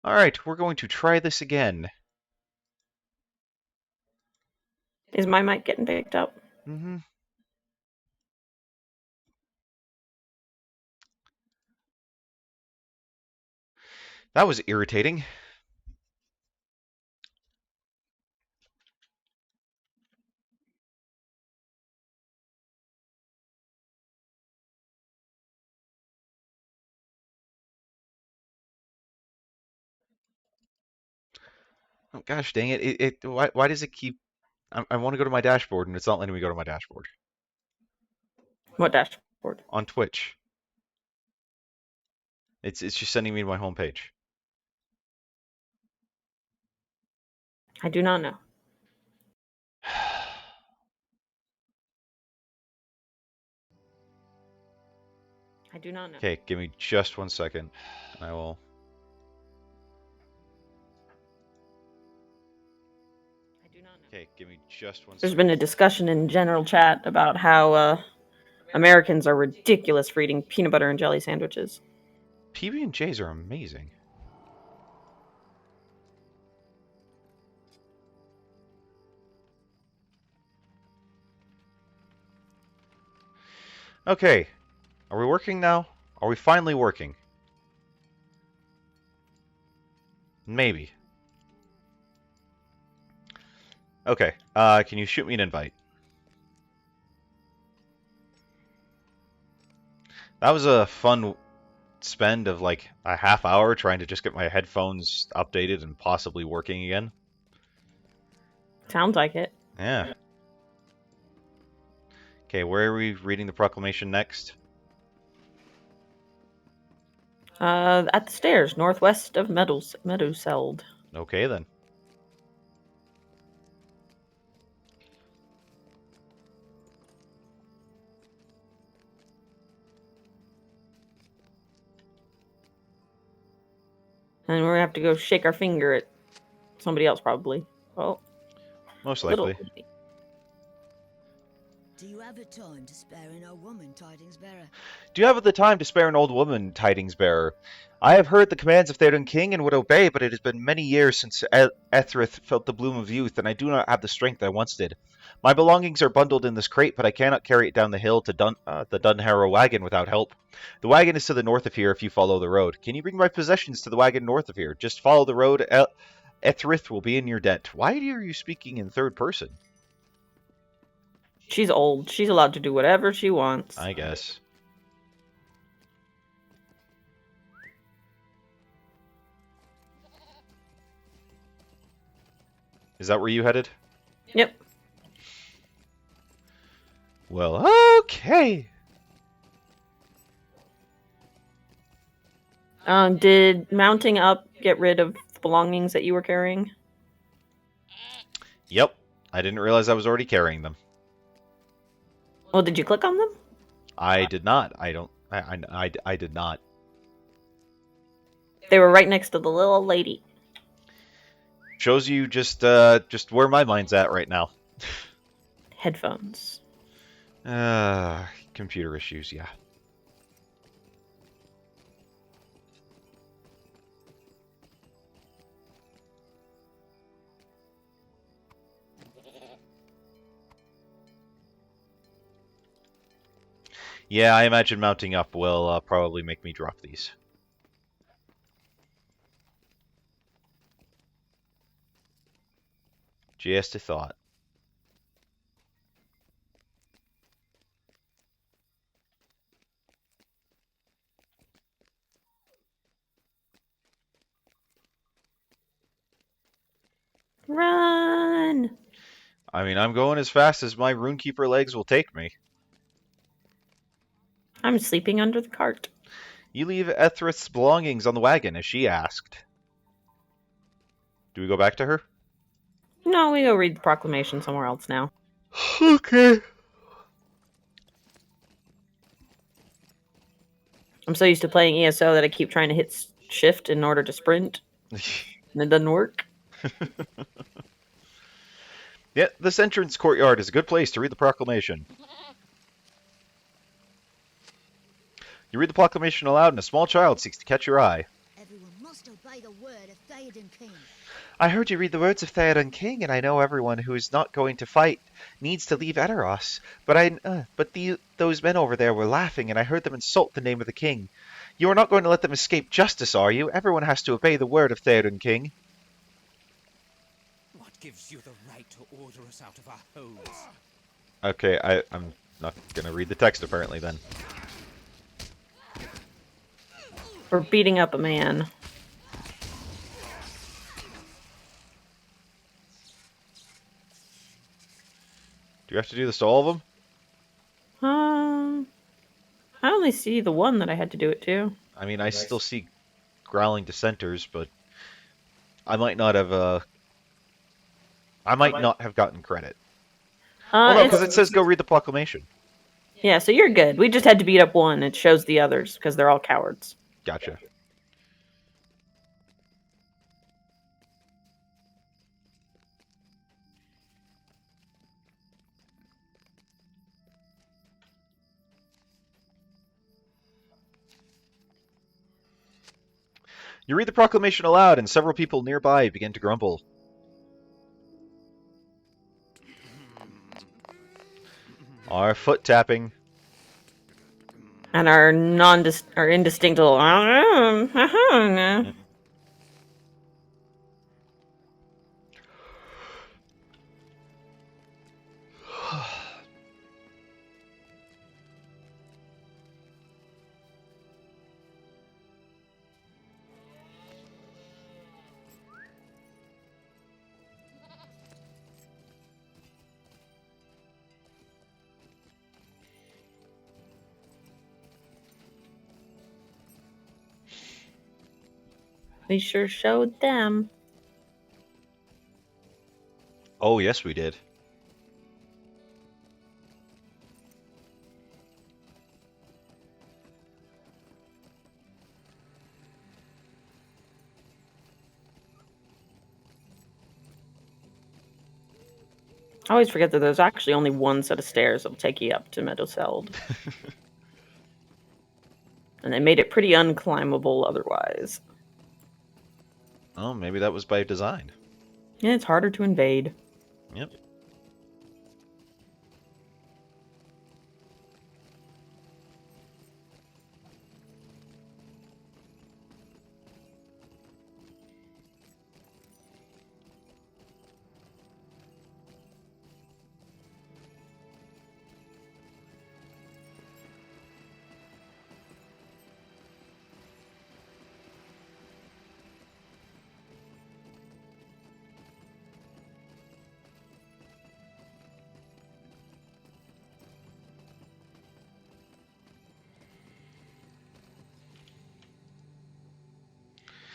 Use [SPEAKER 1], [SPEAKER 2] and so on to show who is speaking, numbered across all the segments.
[SPEAKER 1] Alright, we're going to try this again.
[SPEAKER 2] Is my mic getting picked up?
[SPEAKER 1] Mm-hmm. That was irritating. Oh, gosh dang it. Why does it keep... I want to go to my dashboard, and it's not letting me go to my dashboard.
[SPEAKER 2] What dashboard?
[SPEAKER 1] On Twitch. It's just sending me to my homepage.
[SPEAKER 2] I do not know. I do not know.
[SPEAKER 1] Okay, give me just 1 second. I will...
[SPEAKER 2] I do not know.
[SPEAKER 1] Okay, give me just 1
[SPEAKER 2] There's
[SPEAKER 1] second.
[SPEAKER 2] been a discussion in general chat about how Americans are ridiculous for eating peanut butter and jelly sandwiches.
[SPEAKER 1] PB&Js are amazing. Okay, are we working now? Are we finally working? Maybe. Okay, can you shoot me an invite? That was a fun spend of like a half hour trying to just get my headphones updated and possibly working again.
[SPEAKER 2] Sounds like it.
[SPEAKER 1] Yeah. Okay, where are we reading the proclamation next?
[SPEAKER 2] At the stairs, northwest of Meadowseld.
[SPEAKER 1] Okay, then.
[SPEAKER 2] And we're gonna have to go shake our finger at somebody else, probably. Oh,
[SPEAKER 1] Most likely.
[SPEAKER 3] Do you have the time to spare an old woman, tidings bearer?
[SPEAKER 1] Do you have the time to spare an old woman, tidings bearer? I have heard the commands of Theoden King and would obey, but it has been many years since Ethrith felt the bloom of youth, and I do not have the strength I once did. My belongings are bundled in this crate, but I cannot carry it down the hill to the Dunharrow wagon without help. The wagon is to the north of here if you follow the road. Can you bring my possessions to the wagon north of here? Just follow the road. Ethrith will be in your debt. Why are you speaking in third person?
[SPEAKER 2] she's old. She's allowed to do whatever she wants.
[SPEAKER 1] I guess. Is that where you headed?
[SPEAKER 2] Yep.
[SPEAKER 1] Well, okay.
[SPEAKER 2] Did mounting up get rid of the belongings that you were carrying?
[SPEAKER 1] Yep. I didn't realize I was already carrying them.
[SPEAKER 2] Well, did you click on them?
[SPEAKER 1] I did not. I did not.
[SPEAKER 2] They were right next to the little lady.
[SPEAKER 1] Shows you just where my mind's at right now.
[SPEAKER 2] Headphones.
[SPEAKER 1] Computer issues, yeah. Yeah, I imagine mounting up will probably make me drop these. Just a thought.
[SPEAKER 2] Run!
[SPEAKER 1] I mean, I'm going as fast as my Runekeeper legs will take me.
[SPEAKER 2] I'm sleeping under the cart.
[SPEAKER 1] You leave Ethrith's belongings on the wagon, as she asked. Do we go back to her?
[SPEAKER 2] No, we go read the proclamation somewhere else now.
[SPEAKER 1] Okay.
[SPEAKER 2] I'm so used to playing ESO that I keep trying to hit shift in order to sprint. And it doesn't work.
[SPEAKER 1] Yeah, this entrance courtyard is a good place to read the proclamation. You read the proclamation aloud, and a small child seeks to catch your eye.
[SPEAKER 3] Everyone must must obey the word of Theoden King.
[SPEAKER 1] I heard you read the words of Theoden King, and I know everyone who is not going to fight needs to leave Edoras. But those men over there were laughing, and I heard them insult the name of the king. You are not going to let them escape justice, are you? Everyone has to obey the word of Theoden King.
[SPEAKER 4] What gives you the right to order us out of our homes?
[SPEAKER 1] Okay, I'm not gonna read the text apparently then.
[SPEAKER 2] For beating up a man.
[SPEAKER 1] Do you have to do this to all of them?
[SPEAKER 2] I only see the one that I had to do it to.
[SPEAKER 1] I mean, I still see growling dissenters, but I might not have gotten credit. Well, no, because it says go read the proclamation.
[SPEAKER 2] Yeah, so you're good. We just had to beat up one. It shows the others because they're all cowards.
[SPEAKER 1] Gotcha. You read the proclamation aloud, and several people nearby begin to grumble. Our foot tapping.
[SPEAKER 2] And our indistinct little. We sure showed them.
[SPEAKER 1] Oh, yes, we did.
[SPEAKER 2] I always forget that there's actually only one set of stairs that'll take you up to Meadowseld. And they made it pretty unclimbable otherwise.
[SPEAKER 1] Oh, maybe that was by design.
[SPEAKER 2] Yeah, it's harder to invade.
[SPEAKER 1] Yep.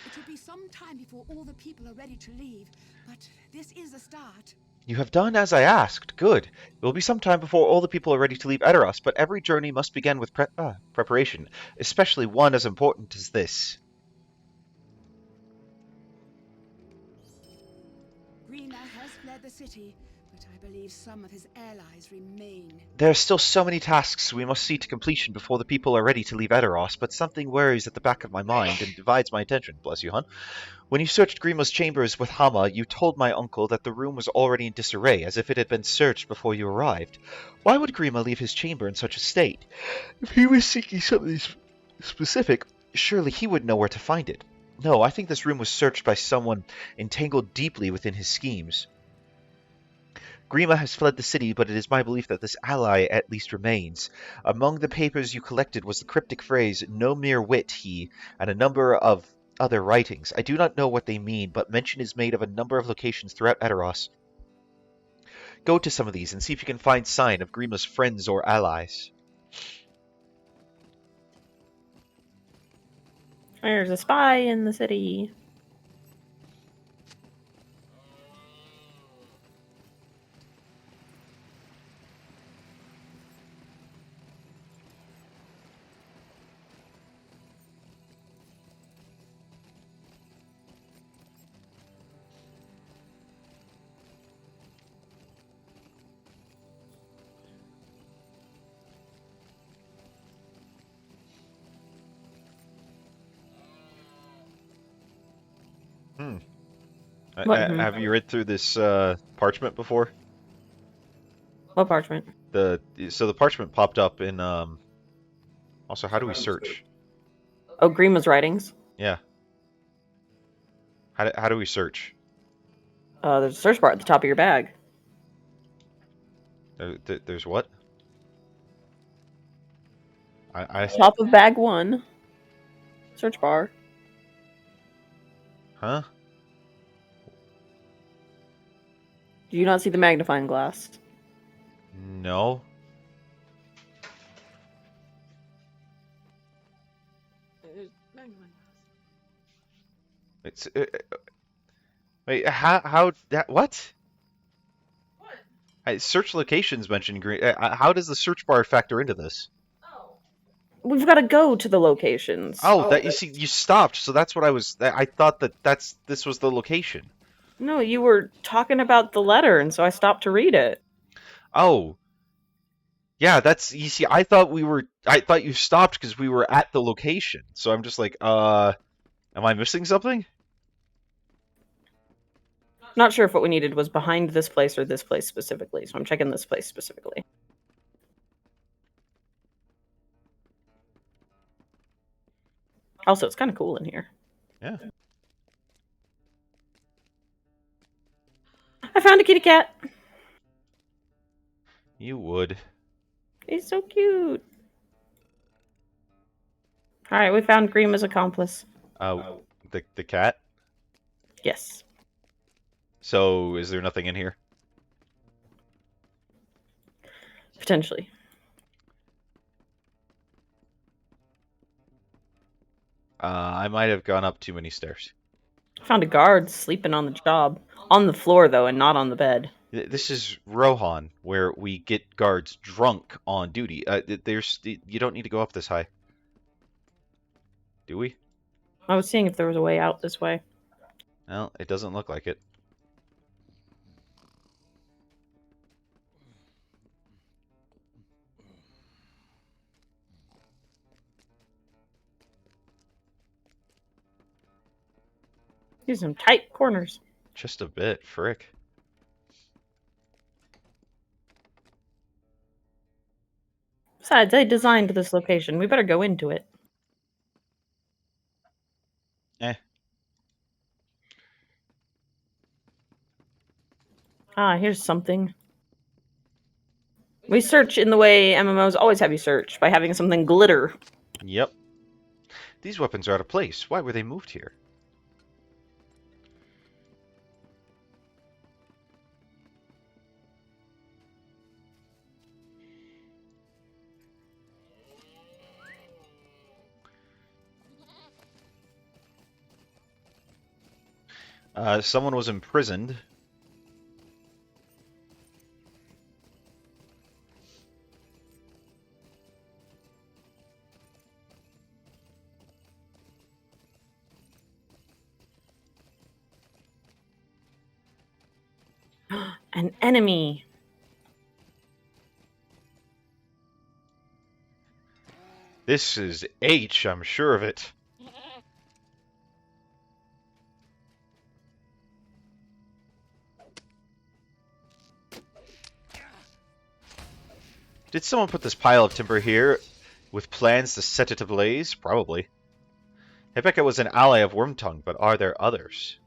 [SPEAKER 5] It will be some time before all the people are ready to leave, but this is a start.
[SPEAKER 1] You have done as I asked. Good. It will be some time before all the people are ready to leave Edoras, but every journey must begin with preparation, especially one as important as this.
[SPEAKER 5] Grima has fled the city, but I believe some of his allies remain.
[SPEAKER 1] There are still so many tasks we must see to completion before the people are ready to leave Edoras, but something worries at the back of my mind and divides my attention. Bless you, hon. When you searched Grima's chambers with Hama, you told my uncle that the room was already in disarray, as if it had been searched before you arrived. Why would Grima leave his chamber in such a state? If he was seeking something specific, surely he would know where to find it. No, I think this room was searched by someone entangled deeply within his schemes. Grima has fled the city, but it is my belief that this ally at least remains. Among the papers you collected was the cryptic phrase, "No mere wit, he," and a number of other writings. I do not know what they mean, but mention is made of a number of locations throughout Edoras. Go to some of these and see if you can find sign of Grima's friends or allies.
[SPEAKER 2] There's a spy in the city.
[SPEAKER 1] Hmm.
[SPEAKER 2] What?
[SPEAKER 1] Have you read through this parchment before?
[SPEAKER 2] What parchment?
[SPEAKER 1] So the parchment popped up in Also, how do we search?
[SPEAKER 2] Oh, Grima's writings.
[SPEAKER 1] Yeah. How do we search?
[SPEAKER 2] There's a search bar at the top of your bag.
[SPEAKER 1] There's what? I
[SPEAKER 2] Top of bag 1. Search bar.
[SPEAKER 1] Huh?
[SPEAKER 2] Do you not see the magnifying glass?
[SPEAKER 1] No. It's wait. How that what? Search locations mentioned green. How does the search bar factor into this?
[SPEAKER 2] We've got to go to the locations.
[SPEAKER 1] Oh, that you see, you stopped. So that's what I was. I thought this was the location.
[SPEAKER 2] No, you were talking about the letter, and so I stopped to read it.
[SPEAKER 1] Oh. Yeah, that's you see. I thought you stopped because we were at the location. So I'm just like, am I missing something?
[SPEAKER 2] Not sure if what we needed was behind this place or this place specifically, so I'm checking this place specifically. Also, it's kind of cool in here.
[SPEAKER 1] Yeah.
[SPEAKER 2] I found a kitty cat.
[SPEAKER 1] You would.
[SPEAKER 2] He's so cute. All right, we found Grima's accomplice.
[SPEAKER 1] The cat.
[SPEAKER 2] Yes.
[SPEAKER 1] So is there nothing in here?
[SPEAKER 2] Potentially.
[SPEAKER 1] I might have gone up too many stairs.
[SPEAKER 2] Found a guard sleeping on the job. On the floor, though, and not on the bed.
[SPEAKER 1] This is Rohan, where we get guards drunk on duty. You don't need to go up this high. Do we?
[SPEAKER 2] I was seeing if there was a way out this way.
[SPEAKER 1] Well, it doesn't look like it.
[SPEAKER 2] These are some tight corners.
[SPEAKER 1] Just a bit, frick.
[SPEAKER 2] Besides, they designed this location. We better go into it.
[SPEAKER 1] Eh.
[SPEAKER 2] Ah, here's something. We search in the way MMOs always have you search, by having something glitter.
[SPEAKER 1] Yep. These weapons are out of place. Why were they moved here? Someone was imprisoned.
[SPEAKER 2] An enemy.
[SPEAKER 1] This is H, I'm sure of it. Did someone put this pile of timber here with plans to set it ablaze? Probably. Hebecca was an ally of Wormtongue, but are there others?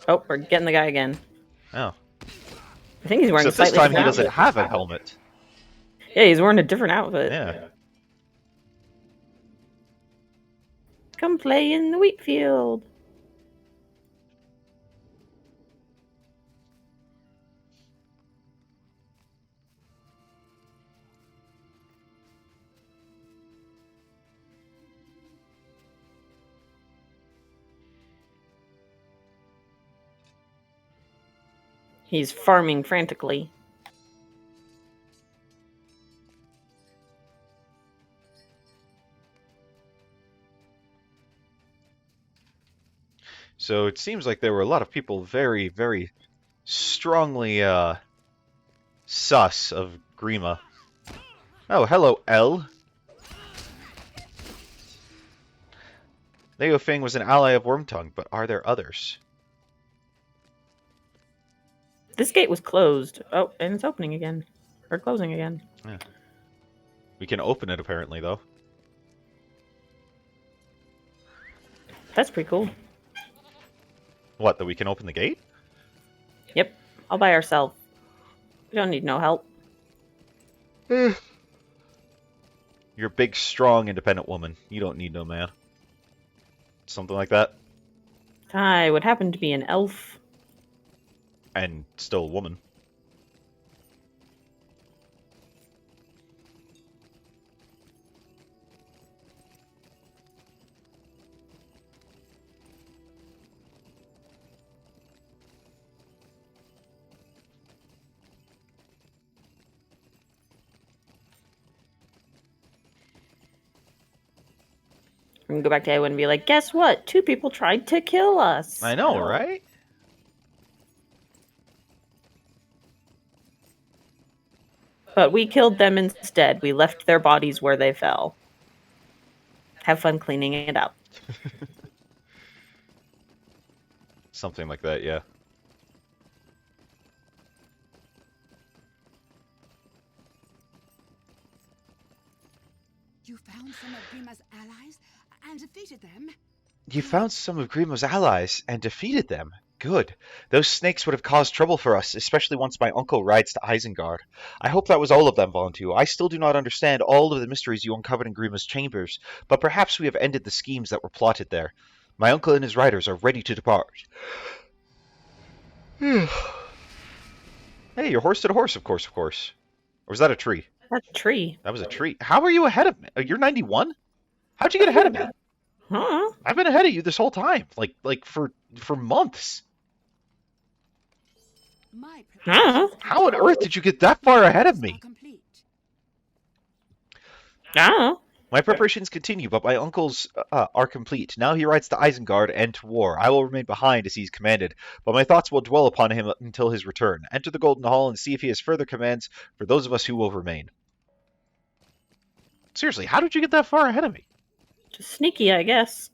[SPEAKER 2] Oh, we're getting the guy again.
[SPEAKER 1] Oh.
[SPEAKER 2] I think he's wearing
[SPEAKER 1] Except
[SPEAKER 2] a
[SPEAKER 1] this
[SPEAKER 2] slightly
[SPEAKER 1] time he
[SPEAKER 2] different
[SPEAKER 1] doesn't
[SPEAKER 2] outfit.
[SPEAKER 1] have a helmet.
[SPEAKER 2] Yeah, he's wearing a different outfit.
[SPEAKER 1] Yeah.
[SPEAKER 2] Come play in the wheat field. He's farming frantically.
[SPEAKER 1] So it seems like there were a lot of people very, very strongly sus of Grima. Oh, hello, L. Leo Feng was an ally of Wormtongue, but are there others?
[SPEAKER 2] This gate was closed. Oh, and it's opening again. Or closing again.
[SPEAKER 1] Yeah. We can open it, apparently, though.
[SPEAKER 2] That's pretty cool.
[SPEAKER 1] What, that we can open the gate?
[SPEAKER 2] Yep. All by ourselves. We don't need no help.
[SPEAKER 1] You're a big, strong, independent woman. You don't need no man. Something like that.
[SPEAKER 2] I would happen to be an elf.
[SPEAKER 1] And still a woman.
[SPEAKER 2] We can go back to Eowyn and be like, guess what? 2 people tried to kill us.
[SPEAKER 1] I know, right?
[SPEAKER 2] But we killed them instead. We left their bodies where they fell. Have fun cleaning it up.
[SPEAKER 1] Something like that, yeah.
[SPEAKER 5] You found some of Grima's allies and defeated them?
[SPEAKER 1] You found some of Grimo's allies and defeated them. Good. Those snakes would have caused trouble for us, especially once my uncle rides to Isengard. I hope that was all of them, Vontu. I still do not understand all of the mysteries you uncovered in Grima's chambers, but perhaps we have ended the schemes that were plotted there. My uncle and his riders are ready to depart. Hey, you're horse to the horse, of course, of course. Or was that a tree?
[SPEAKER 2] That's a tree.
[SPEAKER 1] That was a tree. How are you ahead of me? You're 91? How'd you get ahead of me?
[SPEAKER 2] Huh?
[SPEAKER 1] I've been ahead of you this whole time, like for months.
[SPEAKER 5] My
[SPEAKER 2] Huh?
[SPEAKER 1] How on earth did you get that far ahead of me?
[SPEAKER 5] complete.
[SPEAKER 2] Ah.
[SPEAKER 1] My preparations continue, but my uncle's are complete. Now he rides to Isengard and to war. I will remain behind as he's commanded, but my thoughts will dwell upon him until his return. Enter the Golden Hall and see if he has further commands for those of us who will remain. Seriously, how did you get that far ahead of me?
[SPEAKER 2] Just sneaky, I guess.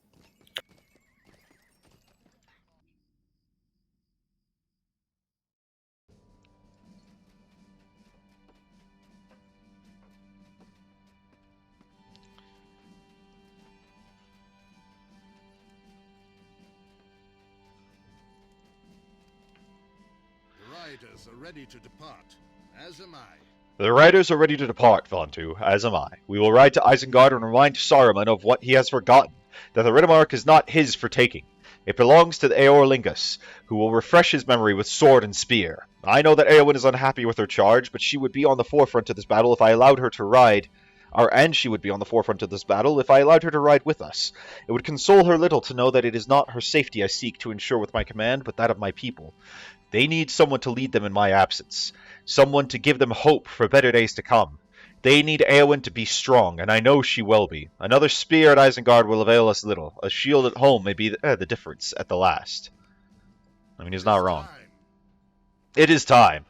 [SPEAKER 6] The riders are ready to depart, as am I.
[SPEAKER 1] The riders are ready to depart, Vontu, as am I. We will ride to Isengard and remind Saruman of what he has forgotten, that the Riddermark is not his for taking. It belongs to the Eorlingus, who will refresh his memory with sword and spear. I know that Eowyn is unhappy with her charge, but she would be on the forefront of this battle if I allowed her to ride, and she would be on the forefront of this battle if I allowed her to ride with us. It would console her little to know that it is not her safety I seek to ensure with my command, but that of my people. They need someone to lead them in my absence, someone to give them hope for better days to come. They need Eowyn to be strong, and I know she will be. Another spear at Isengard will avail us little. A shield at home may be the difference at the last. I mean, he's not wrong. It is time.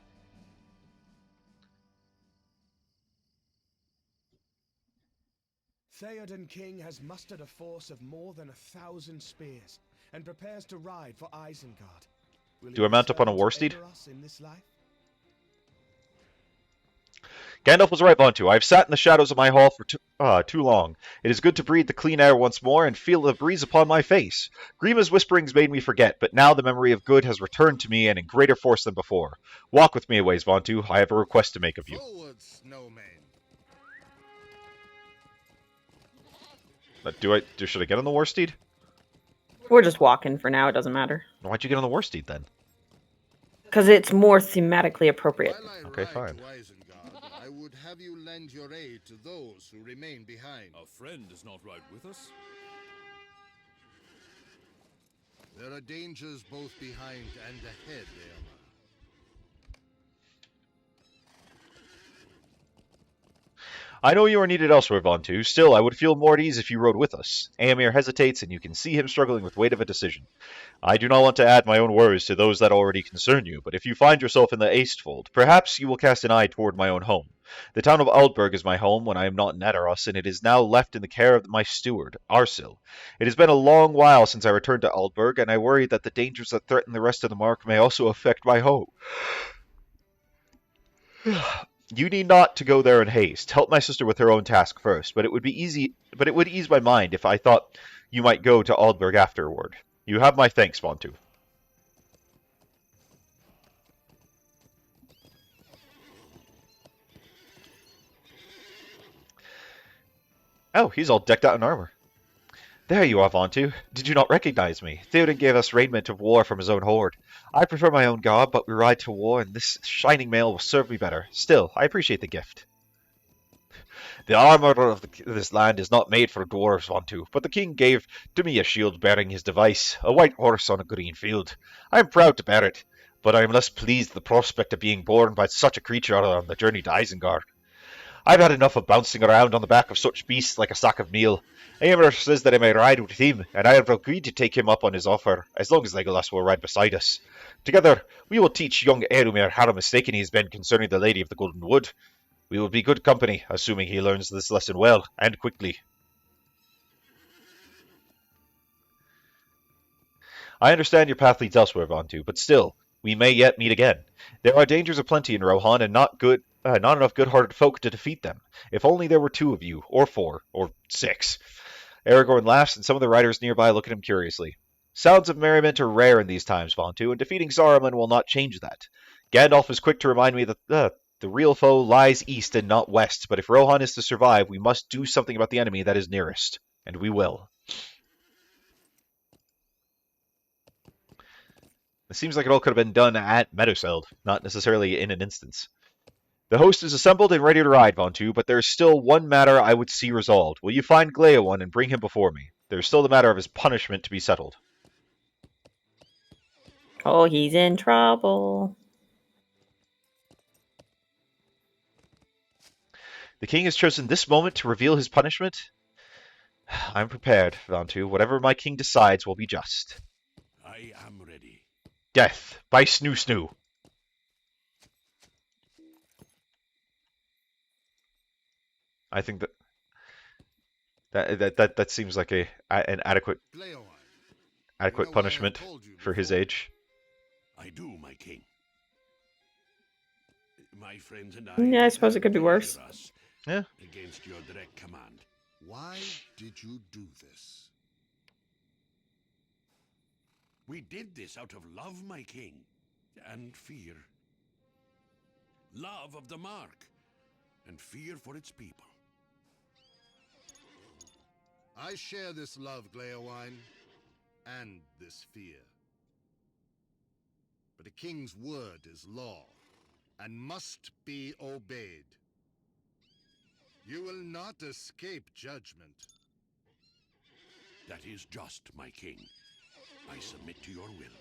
[SPEAKER 7] Theoden King has mustered a force of more than 1,000 spears and prepares to ride for Isengard. Will
[SPEAKER 1] Do I mount up on a war
[SPEAKER 7] steed?
[SPEAKER 1] steed? Gandalf was right, Vontu. I have sat in the shadows of my hall for too long. It is good to breathe the clean air once more and feel the breeze upon my face. Grima's whisperings made me forget, but now the memory of good has returned to me and in greater force than before. Walk with me a ways, Vontu. I have a request to make of you.
[SPEAKER 6] Forward, snowman.
[SPEAKER 1] Should I get on the war steed?
[SPEAKER 2] We're just walking for now. It doesn't matter.
[SPEAKER 1] Why'd you get on the war steed then?
[SPEAKER 2] Because it's more thematically appropriate.
[SPEAKER 6] While I
[SPEAKER 1] Okay,
[SPEAKER 6] ride
[SPEAKER 1] fine.
[SPEAKER 6] to Isengard, I would have you lend your aid to those who remain behind.
[SPEAKER 4] Our friend is not right with us.
[SPEAKER 6] There are dangers both behind and ahead, Eomer.
[SPEAKER 1] I know you are needed elsewhere, Vontu. Still, I would feel more at ease if you rode with us. Aemir hesitates, and you can see him struggling with weight of a decision. I do not want to add my own worries to those that already concern you, but if you find yourself in the Eastfold, perhaps you will cast an eye toward my own home. The town of Aldburg is my home when I am not in Edoras, and it is now left in the care of my steward, Arsil. It has been a long while since I returned to Aldburg, and I worry that the dangers that threaten the rest of the mark may also affect my home. You need not to go there in haste. Help my sister with her own task first, but it would ease my mind if I thought you might go to Aldburg afterward. You have my thanks, Vontu. Oh, he's all decked out in armor. There you are, Vontu. Did you not recognize me? Theoden gave us raiment of war from his own horde. I prefer my own garb, but we ride to war, and this shining mail will serve me better. Still, I appreciate the gift. The armor of this land is not made for dwarves, Vontu, but the king gave to me a shield bearing his device, a white horse on a green field. I am proud to bear it, but I am less pleased at the prospect of being borne by such a creature on the journey to Isengard. I've had enough of bouncing around on the back of such beasts like a sack of meal. Eomer says that I may ride with him, and I have agreed to take him up on his offer, as long as Legolas will ride beside us. Together, we will teach young Eomer how mistaken he has been concerning the Lady of the Golden Wood. We will be good company, assuming he learns this lesson well, and quickly. I understand your path leads elsewhere, Vontu, but still, we may yet meet again. There are dangers aplenty in Rohan, and not enough good-hearted folk to defeat them. If only there were 2 of you, or 4, or 6. Aragorn laughs, and some of the riders nearby look at him curiously. Sounds of merriment are rare in these times, Vontu, and defeating Saruman will not change that. Gandalf is quick to remind me that the real foe lies east and not west, but if Rohan is to survive, we must do something about the enemy that is nearest. And we will. It seems like it all could have been done at Meduseld, not necessarily in an instance. The host is assembled and ready to ride, Vontu, but there is still one matter I would see resolved. Will you find Glaowen and bring him before me? There is still the matter of his punishment to be settled.
[SPEAKER 2] Oh, he's in trouble.
[SPEAKER 1] The king has chosen this moment to reveal his punishment. I'm prepared, Vontu. Whatever my king decides will be just.
[SPEAKER 4] I am ready.
[SPEAKER 1] Death by Snoo Snoo. I think that seems like an adequate
[SPEAKER 6] Glaowen,
[SPEAKER 1] punishment for his age.
[SPEAKER 4] I do, my king. My friends and I.
[SPEAKER 2] Yeah, I suppose it could be worse.
[SPEAKER 1] Yeah.
[SPEAKER 4] Against your direct command.
[SPEAKER 6] Why did you do this?
[SPEAKER 4] We did this out of love, my king, and fear. Love of the mark, and fear for its people.
[SPEAKER 6] I share this love, Glaowen, and this fear. But a king's word is law, and must be obeyed. You will not escape judgment.
[SPEAKER 4] That is just, my king. I submit to your will.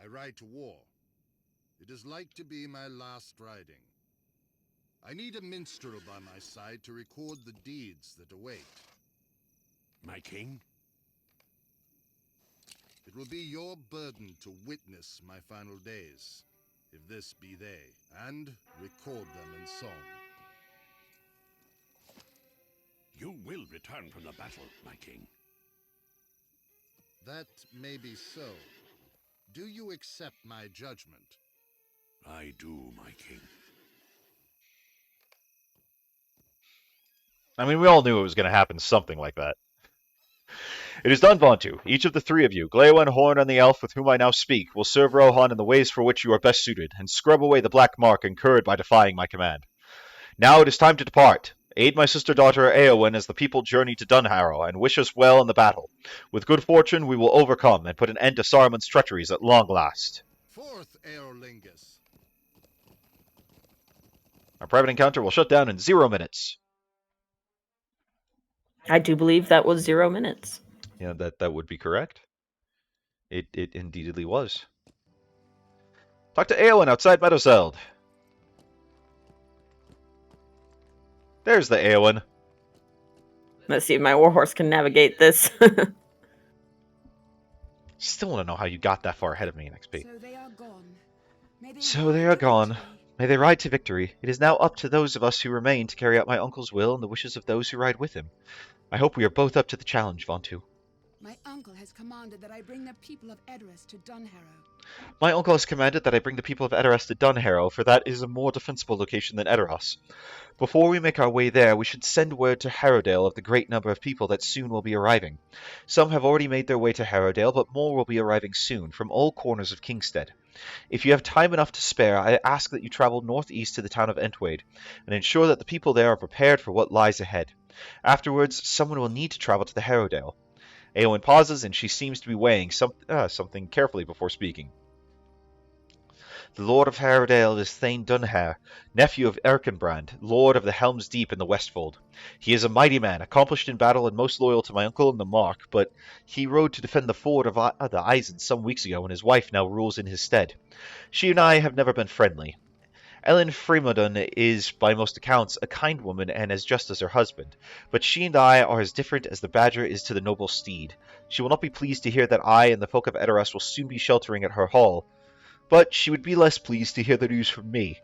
[SPEAKER 6] I ride to war. It is like to be my last riding. I need a minstrel by my side to record the deeds that await.
[SPEAKER 4] My king?
[SPEAKER 6] It will be your burden to witness my final days, if this be they, and record them in song.
[SPEAKER 4] You will return from the battle, my king.
[SPEAKER 6] That may be so. Do you accept my judgment?
[SPEAKER 4] I do, my king.
[SPEAKER 1] I mean, we all knew it was going to happen something like that. It is done, Vontu. Each of the 3 of you, Glaowen, Horn, and the elf with whom I now speak, will serve Rohan in the ways for which you are best suited, and scrub away the black mark incurred by defying my command. Now it is time to depart. Aid my sister-daughter Eowyn as the people journey to Dunharrow, and wish us well in the battle. With good fortune, we will overcome and put an end to Saruman's treacheries at long last.
[SPEAKER 6] Forth, Eorlingus.
[SPEAKER 1] Our private encounter will shut down in 0 minutes.
[SPEAKER 2] I do believe that was 0 minutes.
[SPEAKER 1] Yeah, that would be correct. It indeedly was. Talk to Eowyn outside Meadowseld. There's the Eowyn.
[SPEAKER 2] Let's see if my warhorse can navigate this.
[SPEAKER 1] Still want to know how you got that far ahead of me in XP.
[SPEAKER 5] So they are gone. May they
[SPEAKER 1] So they
[SPEAKER 5] ride
[SPEAKER 1] are
[SPEAKER 5] to
[SPEAKER 1] gone.
[SPEAKER 5] victory.
[SPEAKER 1] May they ride to victory. It is now up to those of us who remain to carry out my uncle's will and the wishes of those who ride with him. I hope we are both up to the challenge, Vontu.
[SPEAKER 5] My uncle has commanded that I bring the people of Edoras to Dunharrow.
[SPEAKER 1] My uncle has commanded that I bring the people of Edoras to Dunharrow, for that is a more defensible location than Edoras. Before we make our way there, we should send word to Harrowdale of the great number of people that soon will be arriving. Some have already made their way to Harrowdale, but more will be arriving soon, from all corners of Kingstead. If you have time enough to spare, I ask that you travel northeast to the town of Entwade, and ensure that the people there are prepared for what lies ahead. Afterwards, someone will need to travel to the Harrowdale. Eowyn pauses, and she seems to be weighing something carefully before speaking. The Lord of Harrowdale is Thane Dunhare, nephew of Erkenbrand, Lord of the Helm's Deep in the Westfold. He is a mighty man, accomplished in battle and most loyal to my uncle and the Mark, but he rode to defend the ford of the Eisen some weeks ago, and his wife now rules in his stead. She and I have never been friendly. Ellen Freemadon is, by most accounts, a kind woman and as just as her husband, but she and I are as different as the badger is to the noble steed. She will not be pleased to hear that I and the folk of Edoras will soon be sheltering at her hall, but she would be less pleased to hear the news from me.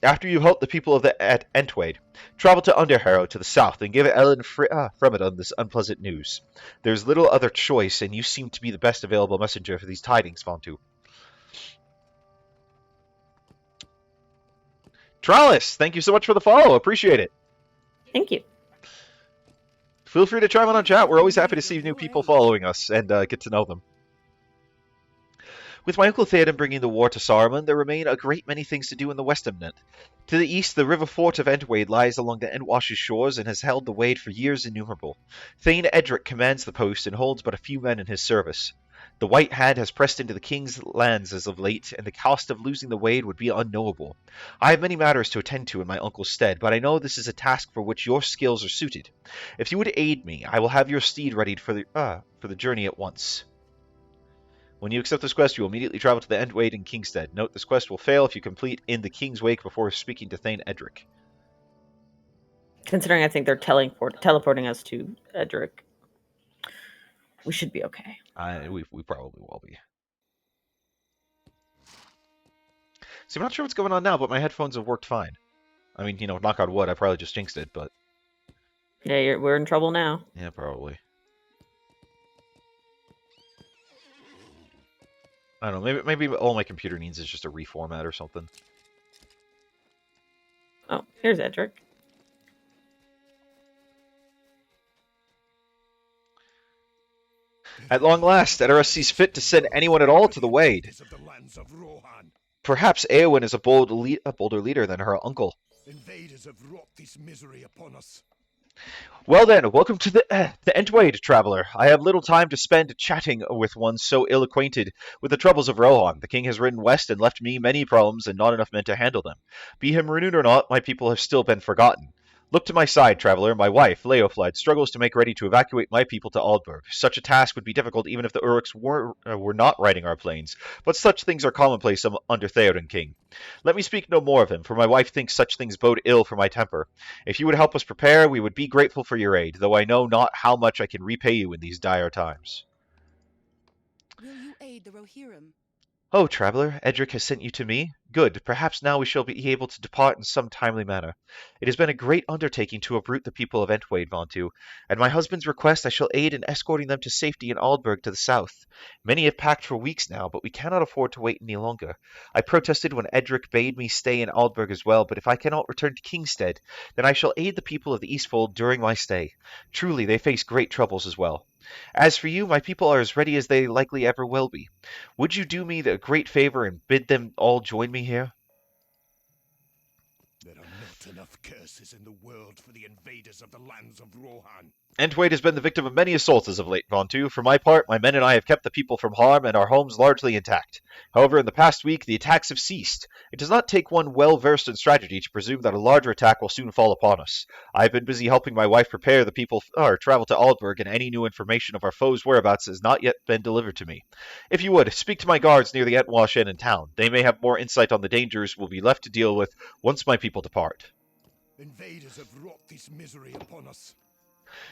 [SPEAKER 1] After you help the people of Entwade, travel to Underharrow to the south and give Ellen Fremadon this unpleasant news. There is little other choice, and you seem to be the best available messenger for these tidings, Vontu. Trellis, thank you so much for the follow. Appreciate it.
[SPEAKER 2] Thank you.
[SPEAKER 1] Feel free to chime in on chat. We're always happy to see new people following us and get to know them. With my uncle Theoden bringing the war to Saruman, there remain a great many things to do in the Westernment. To the east, the river fort of Entwade lies along the Entwash's shores and has held the wade for years innumerable. Thane Edric commands the post and holds but a few men in his service. The White Hand has pressed into the king's lands as of late, and the cost of losing the wade would be unknowable. I have many matters to attend to in my uncle's stead, but I know this is a task for which your skills are suited. If you would aid me, I will have your steed ready for the journey at once. When you accept this quest, you will immediately travel to the Entwade in Kingstead. Note, this quest will fail if you complete in the King's Wake before speaking to Thane Edric.
[SPEAKER 2] Considering I think they're teleporting us to Edric, we should be okay.
[SPEAKER 1] We probably will be. See, I'm not sure what's going on now, but my headphones have worked fine. I mean, knock on wood, I probably just jinxed it, but...
[SPEAKER 2] Yeah, we're in trouble now.
[SPEAKER 1] Yeah, probably. I don't know, maybe all my computer needs is just a reformat or something.
[SPEAKER 2] Oh, here's Edric.
[SPEAKER 1] At long last, Edoras sees fit to send anyone at all to the Wade. Perhaps Eowyn is a bolder leader than her uncle.
[SPEAKER 4] Invaders have wrought this misery upon us.
[SPEAKER 1] Well then, welcome to the Entwade, traveler. I have little time to spend chatting with one so ill-acquainted with the troubles of Rohan. The king has ridden west and left me many problems and not enough men to handle them. Be him renewed or not, my people have still been forgotten. Look to my side, traveler. My wife, Leofled, struggles to make ready to evacuate my people to Aldburg. Such a task would be difficult even if the Uruks were not riding our plains, but such things are commonplace under Theoden King. Let me speak no more of him, for my wife thinks such things bode ill for my temper. If you would help us prepare, we would be grateful for your aid, though I know not how much I can repay you in these dire times.
[SPEAKER 5] Will you aid the Rohirrim?
[SPEAKER 1] Oh, traveler, Edric has sent you to me? Good. Perhaps now we shall be able to depart in some timely manner. It has been a great undertaking to uproot the people of Entwade, Vontu. At my husband's request, I shall aid in escorting them to safety in Aldburg to the south. Many have packed for weeks now, but we cannot afford to wait any longer. I protested when Edric bade me stay in Aldburg as well, but if I cannot return to Kingstead, then I shall aid the people of the Eastfold during my stay. Truly, they face great troubles as well. As for you, my people are as ready as they likely ever will be. Would you do me a great favor and bid them all join me here?
[SPEAKER 4] There are not enough curses in the world for the invaders of the lands of Rohan.
[SPEAKER 1] Entwade has been the victim of many assaults as of late, Vontu. For my part, my men and I have kept the people from harm and our homes largely intact. However, in the past week, the attacks have ceased. It does not take one well-versed in strategy to presume that a larger attack will soon fall upon us. I have been busy helping my wife prepare the people travel to Aldburg, and any new information of our foes' whereabouts has not yet been delivered to me. If you would, speak to my guards near the Entwash Inn in town. They may have more insight on the dangers we'll be left to deal with once my people depart.
[SPEAKER 4] Invaders have wrought this misery upon us.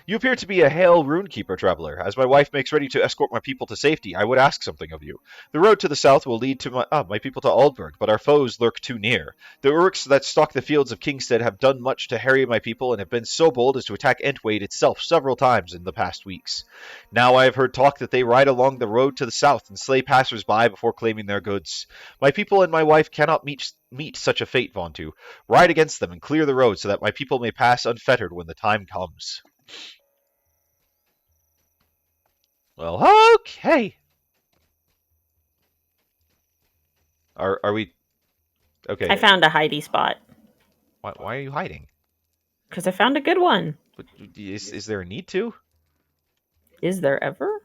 [SPEAKER 1] You appear to be a hale runekeeper, traveler. As my wife makes ready to escort my people to safety, I would ask something of you. The road to the south will lead to my people to Aldburg, but our foes lurk too near. The Uruks that stalk the fields of Kingstead have done much to harry my people and have been so bold as to attack Entwade itself several times in the past weeks. Now I have heard talk that they ride along the road to the south and slay passers-by before claiming their goods. My people and my wife cannot meet such a fate, Vontu. Ride against them and clear the road so that my people may pass unfettered when the time comes. Well, okay. Are we okay?
[SPEAKER 2] I found a hidey spot
[SPEAKER 1] Why are you hiding?
[SPEAKER 2] because I found a good one.
[SPEAKER 1] Is there a need to?
[SPEAKER 2] Is there ever?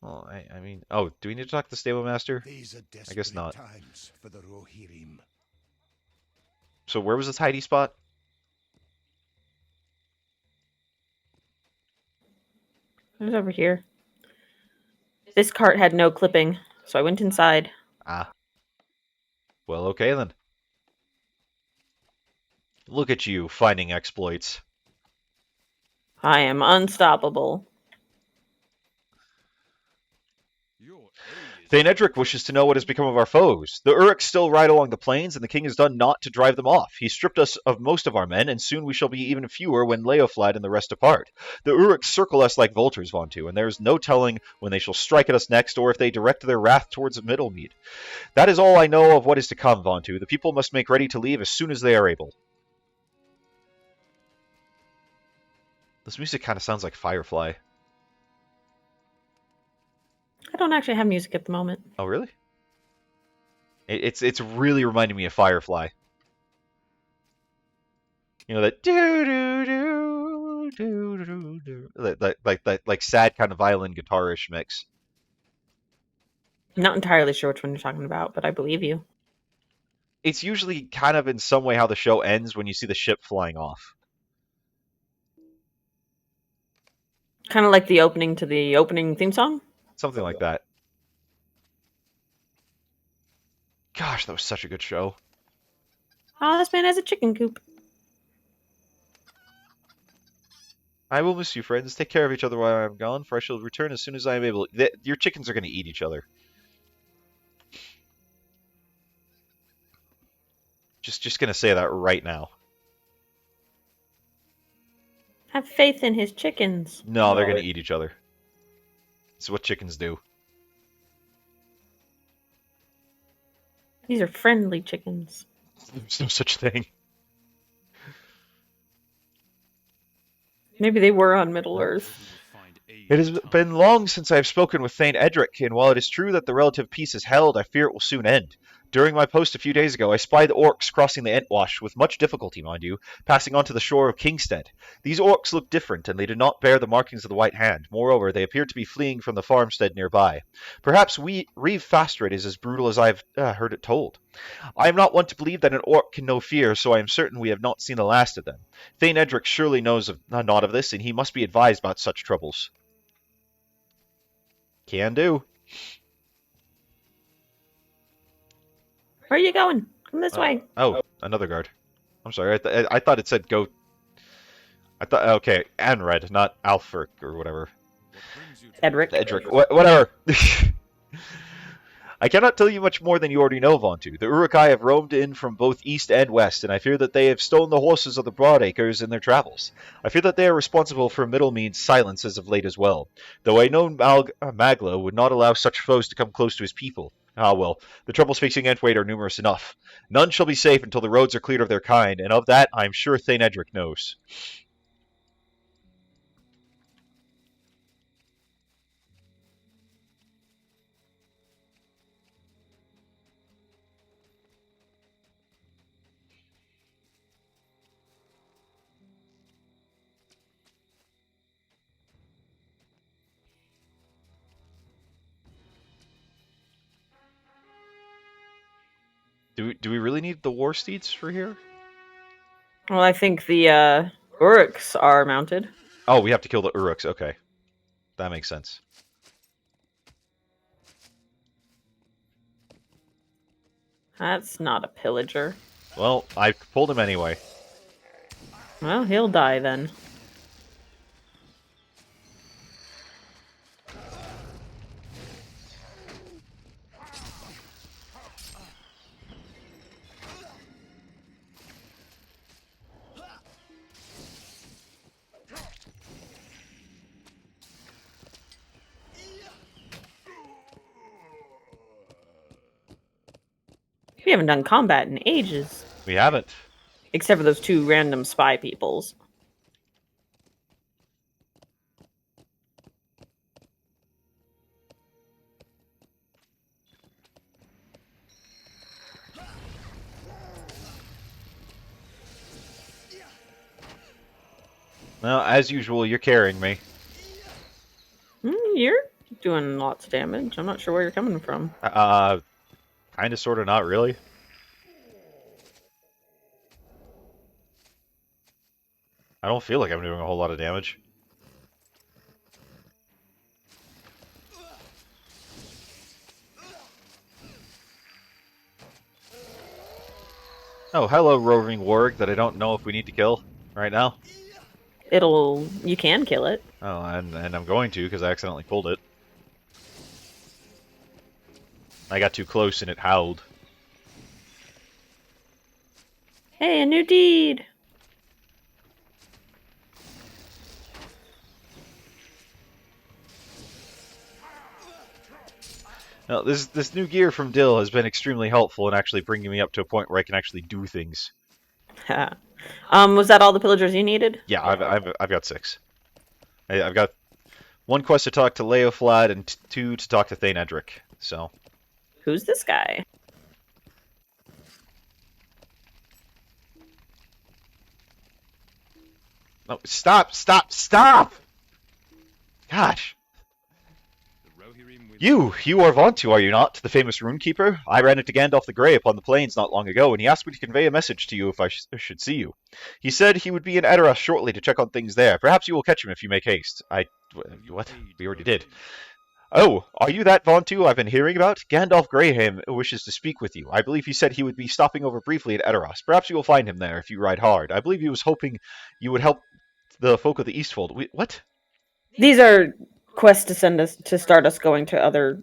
[SPEAKER 1] Well, I mean, oh, do we need to talk to the stable master?
[SPEAKER 4] These are
[SPEAKER 1] I guess not.
[SPEAKER 4] times for the Rohirrim.
[SPEAKER 1] So where was this hidey spot?
[SPEAKER 2] It was over here. This cart had no clipping, so I went inside.
[SPEAKER 1] Ah. Well, okay then. Look at you, finding exploits.
[SPEAKER 2] I am unstoppable.
[SPEAKER 1] Thane Edric wishes to know what has become of our foes. The Uruks still ride along the plains, and the king has done naught to drive them off. He stripped us of most of our men, and soon we shall be even fewer when Leoflad and the rest depart. The Uruks circle us like vultures, Vontu, and there is no telling when they shall strike at us next, or if they direct their wrath towards Middlemead. That is all I know of what is to come, Vontu. The people must make ready to leave as soon as they are able. This music kind of sounds like Firefly.
[SPEAKER 2] I don't actually have music at the moment.
[SPEAKER 1] Oh, really? It's really reminding me of Firefly. You know that do do do do do do like sad kind of violin guitarish mix.
[SPEAKER 2] Not entirely sure which one you're talking about, but I believe you.
[SPEAKER 1] It's usually kind of in some way how the show ends when you see the ship flying off.
[SPEAKER 2] Kind of like the opening to the opening theme song.
[SPEAKER 1] Something like that. Gosh, that was such a good show.
[SPEAKER 2] Oh, this man has a chicken coop.
[SPEAKER 1] I will miss you, friends. Take care of each other while I'm gone, for I shall return as soon as I am able. Your chickens are going to eat each other. Just going to say that right now.
[SPEAKER 2] Have faith in his chickens.
[SPEAKER 1] No, they're going to eat each other. It's what chickens do.
[SPEAKER 2] These are friendly chickens.
[SPEAKER 1] There's no such thing.
[SPEAKER 2] Maybe they were on Middle Earth.
[SPEAKER 1] It has been long since I have spoken with Thane Edric, and while it is true that the relative peace is held, I fear it will soon end. During my post a few days ago, I spied the orcs crossing the Entwash, with much difficulty, mind you, passing on to the shore of Kingstead. These orcs look different, and they do not bear the markings of the White Hand. Moreover, they appear to be fleeing from the farmstead nearby. Perhaps Reeve Fastred is as brutal as I have heard it told. I am not one to believe that an orc can know fear, so I am certain we have not seen the last of them. Thane Edric surely knows naught of this, and he must be advised about such troubles. Can do.
[SPEAKER 2] Where are you going? Come this way.
[SPEAKER 1] Oh, another guard. I'm sorry. I thought it said go. I thought okay, Anred, not Alfric or whatever.
[SPEAKER 2] Edric.
[SPEAKER 1] Edric, whatever. I cannot tell you much more than you already know, Vontu. The Urukai have roamed in from both east and west, and I fear that they have stolen the horses of the Broadacres in their travels. I fear that they are responsible for Middlemead's silence as of late as well, though I know Magla would not allow such foes to come close to his people. Ah well, the troubles facing Entwade are numerous enough. None shall be safe until the roads are cleared of their kind, and of that I am sure Thane Edric knows. Do we really need the war steeds for here?
[SPEAKER 2] Well, I think the Uruks are mounted.
[SPEAKER 1] Oh, we have to kill the Uruks. Okay, that makes sense.
[SPEAKER 2] That's not a pillager.
[SPEAKER 1] Well, I pulled him anyway.
[SPEAKER 2] Well, he'll die then. We haven't done combat in ages.
[SPEAKER 1] We haven't.
[SPEAKER 2] Except for those 2 random spy peoples.
[SPEAKER 1] Well, as usual, you're carrying me.
[SPEAKER 2] You're doing lots of damage. I'm not sure where you're coming from.
[SPEAKER 1] Kind of, sort of, not really. I don't feel like I'm doing a whole lot of damage. Oh, hello, roving warg that I don't know if we need to kill right now.
[SPEAKER 2] You can kill it.
[SPEAKER 1] Oh, and I'm going to because I accidentally pulled it. I got too close and it howled.
[SPEAKER 2] Hey, a new deed!
[SPEAKER 1] Now, this new gear from Dill has been extremely helpful in actually bringing me up to a point where I can actually do things.
[SPEAKER 2] Was that all the pillagers you needed?
[SPEAKER 1] Yeah, I've got 6. I've got 1 quest to talk to Leoflad and 2 to talk to Thane Edric. So.
[SPEAKER 2] Who's this guy?
[SPEAKER 1] No, stop! Gosh. You are Vontu, are you not? The famous runekeeper? I ran into Gandalf the Grey upon the plains not long ago, and he asked me to convey a message to you if I should see you. He said he would be in Edoras shortly to check on things there. Perhaps you will catch him if you make haste. What? We already did. Oh, are you that Vontu I've been hearing about? Gandalf Greyham wishes to speak with you. I believe he said he would be stopping over briefly at Edoras. Perhaps you will find him there if you ride hard. I believe he was hoping you would help the folk of the Eastfold. What?
[SPEAKER 2] These are quests to start us going to other.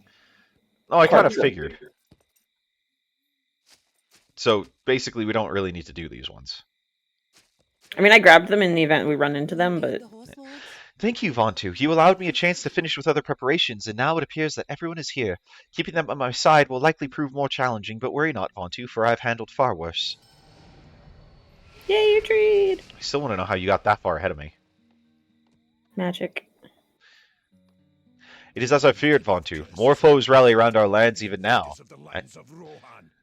[SPEAKER 1] Oh, I kind of figured. So basically, we don't really need to do these ones.
[SPEAKER 2] I mean, I grabbed them in the event we run into them, but.
[SPEAKER 1] Thank you, Vontu. You allowed me a chance to finish with other preparations, and now it appears that everyone is here. Keeping them at my side will likely prove more challenging, but worry not, Vontu, for I've handled far worse.
[SPEAKER 2] Yay, you treed!
[SPEAKER 1] I still want to know how you got that far ahead of me.
[SPEAKER 2] Magic.
[SPEAKER 1] It is as I feared, Vontu. More foes rally around our lands even now.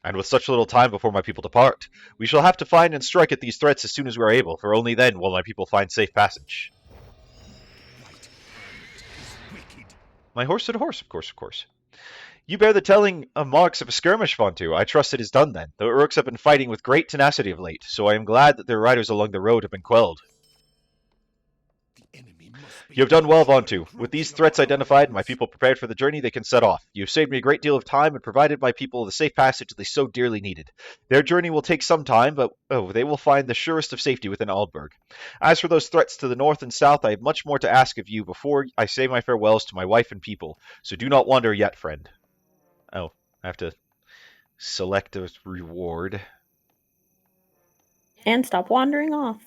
[SPEAKER 1] And with such little time before my people depart, we shall have to find and strike at these threats as soon as we are able, for only then will my people find safe passage. My horse to the horse, of course. You bear the telling marks of a skirmish, Vontu. I trust it is done then. The Uruks have been fighting with great tenacity of late, so I am glad that their riders along the road have been quelled. You have done well, Vontu. With these threats identified and my people prepared for the journey, they can set off. You have saved me a great deal of time and provided my people the safe passage they so dearly needed. Their journey will take some time, but they will find the surest of safety within Aldburg. As for those threats to the north and south, I have much more to ask of you before I say my farewells to my wife and people, so do not wander yet, friend. Oh, I have to select a reward.
[SPEAKER 2] And stop wandering off.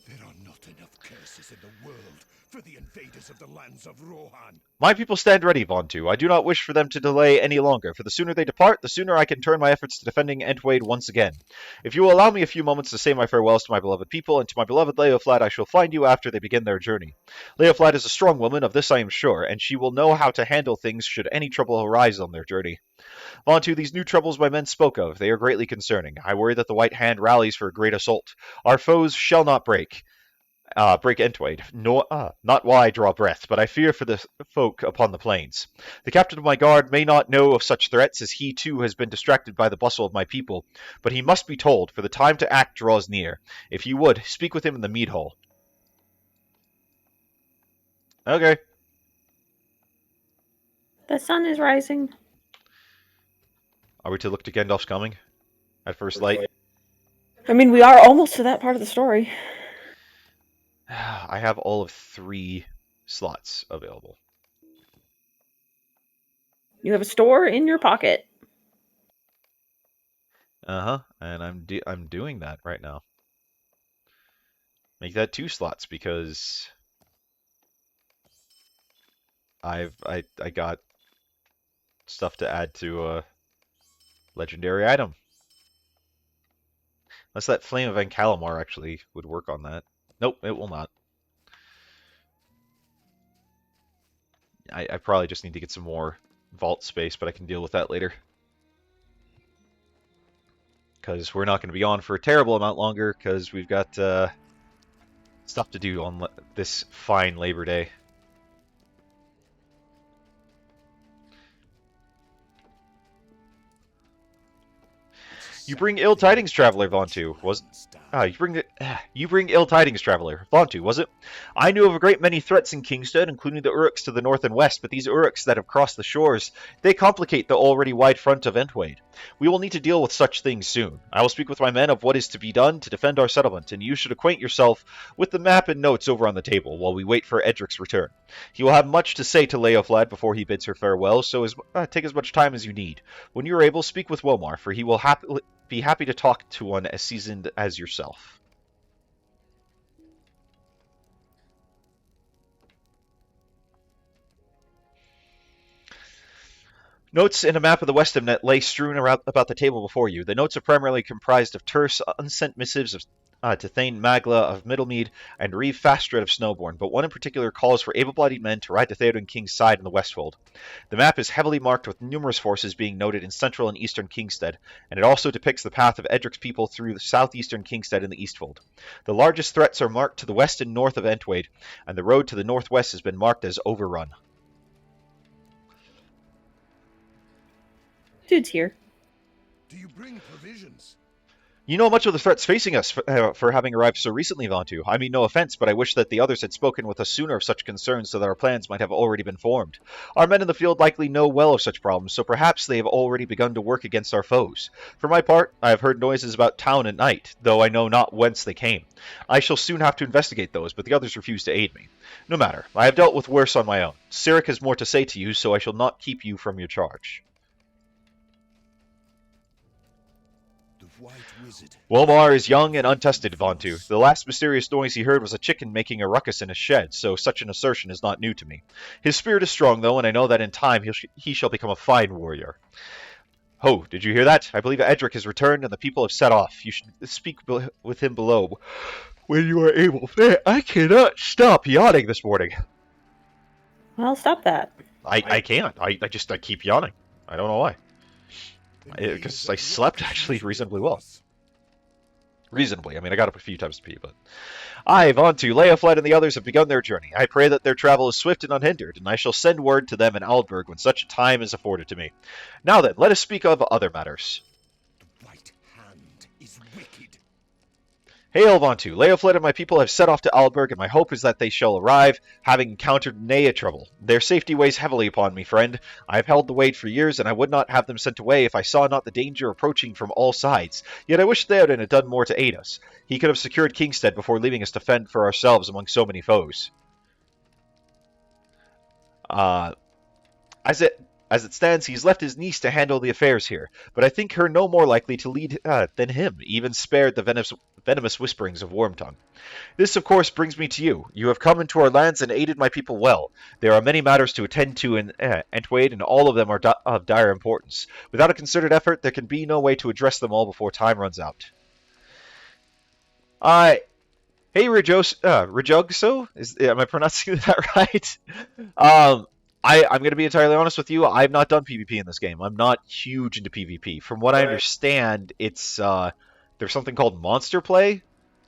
[SPEAKER 4] There are not enough curses in the world for the invaders of the lands of Rohan.
[SPEAKER 1] My people stand ready, Vontu. I do not wish for them to delay any longer, for the sooner they depart, the sooner I can turn my efforts to defending Entwade once again. If you will allow me a few moments to say my farewells to my beloved people, and to my beloved Leoflad, I shall find you after they begin their journey. Leoflad is a strong woman, of this I am sure, and she will know how to handle things should any trouble arise on their journey. Vontu, these new troubles my men spoke of, they are greatly concerning. I worry that the White Hand rallies for a great assault. Our foes shall not break. break Entwade. No, not while I draw breath, but I fear for the folk upon the plains. The captain of my guard may not know of such threats, as he too has been distracted by the bustle of my people, but he must be told, for the time to act draws near. If you would, speak with him in the mead hall. Okay.
[SPEAKER 2] The sun is rising.
[SPEAKER 1] Are we to look to Gandalf's coming? At first light?
[SPEAKER 2] I mean, we are almost to that part of the story.
[SPEAKER 1] I have all of 3 slots available.
[SPEAKER 2] You have a store in your pocket.
[SPEAKER 1] And I'm doing that right now. Make that 2 slots because I got stuff to add to a legendary item. Unless that Flame of Ancalamar actually would work on that. Nope, it will not. I probably just need to get some more vault space, but I can deal with that later. Because we're not going to be on for a terrible amount longer, because we've got stuff to do on this fine Labor Day. You bring ill tidings, traveler, Vontu. You bring ill tidings, traveler. Vontu, was it? I knew of a great many threats in Kingstead, including the Uruks to the north and west, but these Uruks that have crossed the shores, they complicate the already wide front of Entwade. We will need to deal with such things soon. I will speak with my men of what is to be done to defend our settlement, and you should acquaint yourself with the map and notes over on the table while we wait for Edric's return. He will have much to say to Leoflad before he bids her farewell, so take as much time as you need. When you are able, speak with Wilmar, for he will be happy to talk to one as seasoned as yourself. Notes in a map of the Westamnet lay strewn around about the table before you. The notes are primarily comprised of terse, unsent missives to Thane Magla of Middlemead and Reeve Fastred of Snowbourne, but one in particular calls for able-bodied men to ride to Theoden King's side in the Westfold. The map is heavily marked with numerous forces being noted in central and eastern Kingstead, and it also depicts the path of Edric's people through the southeastern Kingstead and the Eastfold. The largest threats are marked to the west and north of Entwade, and the road to the northwest has been marked as overrun.
[SPEAKER 2] Dude's here.
[SPEAKER 4] Do you bring provisions?
[SPEAKER 1] You know much of the threats facing us for having arrived so recently, Vontu. I mean no offense, but I wish that the others had spoken with us sooner of such concerns so that our plans might have already been formed. Our men in the field likely know well of such problems, so perhaps they have already begun to work against our foes. For my part, I have heard noises about town at night, though I know not whence they came. I shall soon have to investigate those, but the others refuse to aid me. No matter, I have dealt with worse on my own. Cyric has more to say to you, so I shall not keep you from your charge.
[SPEAKER 4] White Wizard.
[SPEAKER 1] Wilmar is young and untested, Vontu. The last mysterious noise he heard was a chicken making a ruckus in his shed, so such an assertion is not new to me. His spirit is strong, though, and I know that in time he shall become a fine warrior. Ho, did you hear that? I believe Edric has returned and the people have set off. You should speak with him below when you are able. I cannot stop yawning this morning.
[SPEAKER 2] Well, stop that.
[SPEAKER 1] I can't. I keep yawning. I don't know why. Because I slept actually reasonably well. Reasonably. I mean, I got up a few times to pee, but... Vontu, Leofled and the others have begun their journey. I pray that their travel is swift and unhindered, and I shall send word to them in Aldburg when such time is afforded to me. Now then, let us speak of other matters.
[SPEAKER 4] The White Hand is wicked.
[SPEAKER 1] Hail, Vontu! Leofled and my people have set off to Aldburg, and my hope is that they shall arrive, having encountered nay a trouble. Their safety weighs heavily upon me, friend. I have held the weight for years, and I would not have them sent away if I saw not the danger approaching from all sides. Yet I wish Theoden had done more to aid us. He could have secured Kingstead before leaving us to fend for ourselves among so many foes. As it stands, he's left his niece to handle the affairs here, but I think her no more likely to lead than him, even spared the venomous whisperings of Wormtongue. This, of course, brings me to you. You have come into our lands and aided my people well. There are many matters to attend to in Entwade, and all of them are of dire importance. Without a concerted effort, there can be no way to address them all before time runs out. Hey, Rejogso? Am I pronouncing that right? I'm going to be entirely honest with you. I've not done PvP in this game. I'm not huge into PvP. From what I understand, it's there's something called monster play,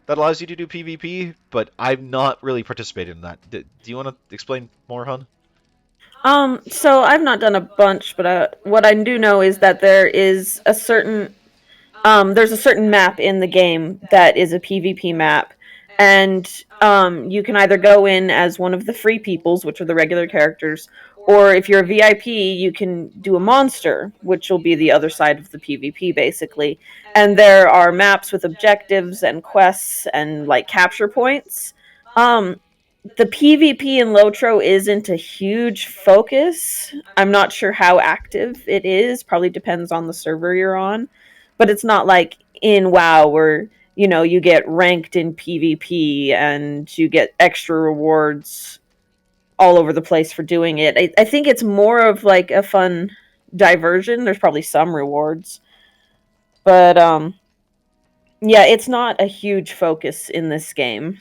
[SPEAKER 1] that allows you to do PvP, but I've not really participated in that. Do you want to explain more, Hun?
[SPEAKER 2] So I've not done a bunch, but what I do know is that there's a certain map in the game that is a PvP map, and you can either go in as one of the free peoples, which are the regular characters, or if you're a VIP, you can do a monster, which will be the other side of the PvP, basically. And there are maps with objectives and quests and like capture points. The PvP in Lotro isn't a huge focus. I'm not sure how active it is. Probably depends on the server you're on. But it's not like in WoW where, you get ranked in PvP and you get extra rewards all over the place for doing it. I think it's more of like a fun diversion. There's probably some rewards. But yeah, it's not a huge focus in this game.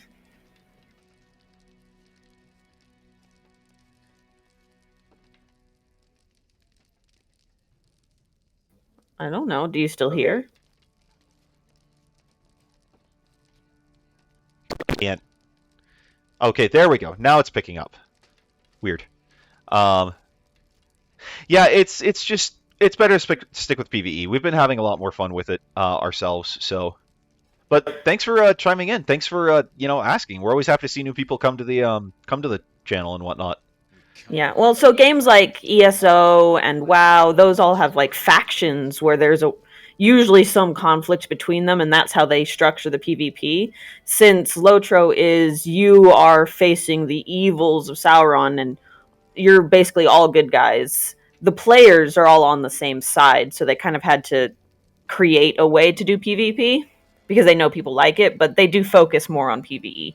[SPEAKER 2] I don't know. Do you still hear?
[SPEAKER 1] Can't. Okay, there we go. Now it's picking up. Weird. Um, yeah, it's better to stick with PvE. We've been having a lot more fun with it ourselves. So, but thanks for chiming in. Thanks for asking. We're always happy to see new people come to the channel and whatnot.
[SPEAKER 2] Yeah, well, so games like ESO and WoW, those all have like factions where there's usually some conflict between them, and that's how they structure the PvP. Since Lotro is you are facing the evils of Sauron, and you're basically all good guys. The players are all on the same side, so they kind of had to create a way to do PvP because they know people like it, but they do focus more on PvE.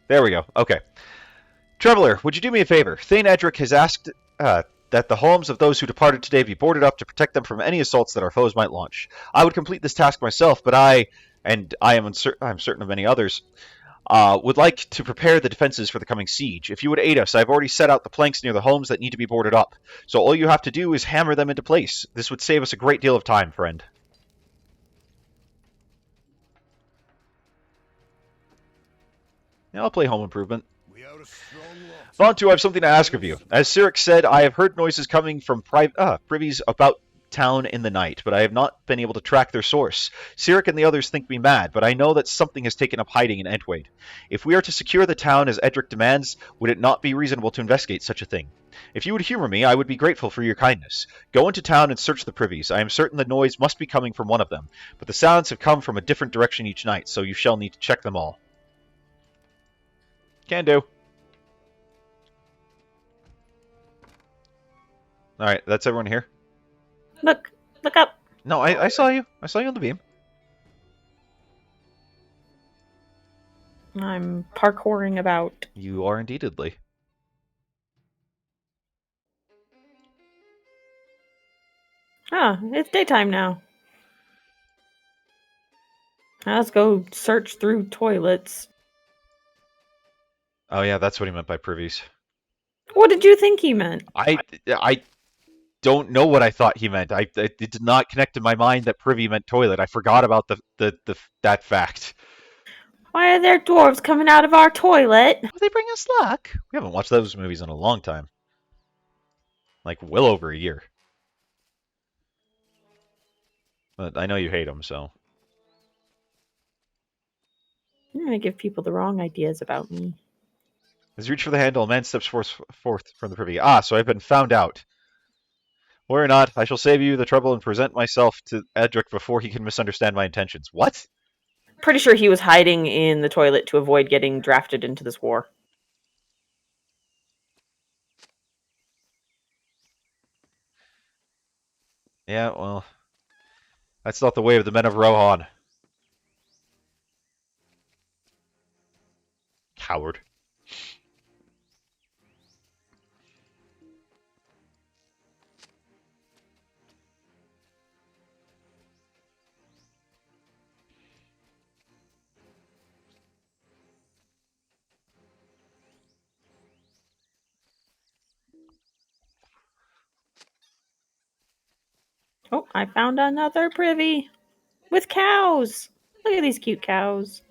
[SPEAKER 1] There we go. Okay. Traveler, would you do me a favor? Thane Edric has asked that the homes of those who departed today be boarded up to protect them from any assaults that our foes might launch. I would complete this task myself, but I'm certain of many others, would like to prepare the defenses for the coming siege. If you would aid us, I've already set out the planks near the homes that need to be boarded up. So all you have to do is hammer them into place. This would save us a great deal of time, friend. Yeah, I'll play Home Improvement.
[SPEAKER 4] We are a strong lot.
[SPEAKER 1] Vontu, I have something to ask of you. As Cyric said, I have heard noises coming from privies about town in the night, but I have not been able to track their source. Cyric and the others think me mad, but I know that something has taken up hiding in Entwade. If we are to secure the town as Edric demands, would it not be reasonable to investigate such a thing? If you would humor me, I would be grateful for your kindness. Go into town and search the privies. I am certain the noise must be coming from one of them, but the sounds have come from a different direction each night, so you shall need to check them all. Can do. Alright, that's everyone here?
[SPEAKER 2] Look up.
[SPEAKER 1] No, I saw you. I saw you on the beam.
[SPEAKER 2] I'm parkouring about.
[SPEAKER 1] You are indeedly.
[SPEAKER 2] Ah, it's daytime now. Let's go search through toilets.
[SPEAKER 1] Oh yeah, that's what he meant by privies.
[SPEAKER 2] What did you think he meant?
[SPEAKER 1] I don't know what I thought he meant. It did not connect to my mind that privy meant toilet. I forgot about that fact.
[SPEAKER 2] Why are there dwarves coming out of our toilet?
[SPEAKER 1] Oh, they bring us luck. We haven't watched those movies in a long time. Like, well over a year. But I know you hate them, so.
[SPEAKER 2] You're gonna give people the wrong ideas about me.
[SPEAKER 1] As you reach for the handle, a man steps forth from the privy. Ah, so I've been found out. Worry not, I shall save you the trouble and present myself to Edric before he can misunderstand my intentions. What?
[SPEAKER 2] Pretty sure he was hiding in the toilet to avoid getting drafted into this war.
[SPEAKER 1] Yeah, well, that's not the way of the men of Rohan. Coward.
[SPEAKER 2] Oh, I found another privy with cows. Look at these cute cows.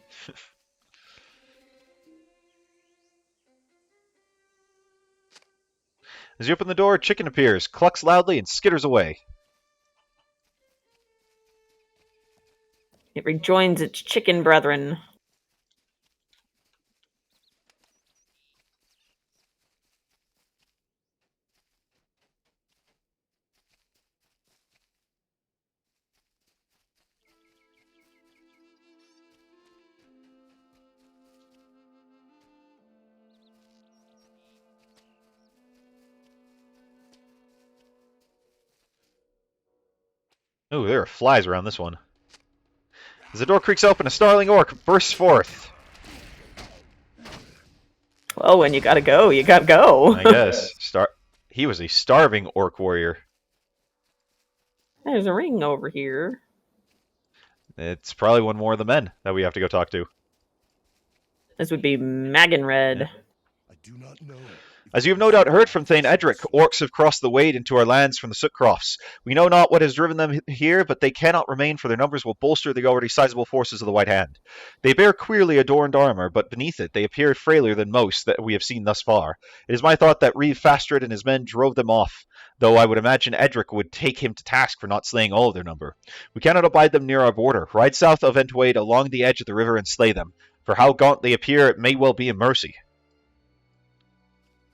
[SPEAKER 1] As you open the door, Chicken appears, clucks loudly, and skitters away.
[SPEAKER 2] It rejoins its chicken brethren.
[SPEAKER 1] Ooh, there are flies around this one. As the door creaks open, a snarling orc bursts forth.
[SPEAKER 2] Well, when you gotta go, you gotta go.
[SPEAKER 1] I guess. He was a starving orc warrior.
[SPEAKER 2] There's a ring over here.
[SPEAKER 1] It's probably one more of the men that we have to go talk to.
[SPEAKER 2] This would be Maginred.
[SPEAKER 1] Yeah.
[SPEAKER 4] I do not know.
[SPEAKER 1] As you have no doubt heard from Thane Edric, orcs have crossed the Wade into our lands from the Sootcrofts. We know not what has driven them here, but they cannot remain, for their numbers will bolster the already sizable forces of the White Hand. They bear queerly adorned armor, but beneath it they appear frailer than most that we have seen thus far. It is my thought that Reeve Fastred and his men drove them off, though I would imagine Edric would take him to task for not slaying all of their number. We cannot abide them near our border. Ride south of Entwade along the edge of the river and slay them. For how gaunt they appear, it may well be a mercy.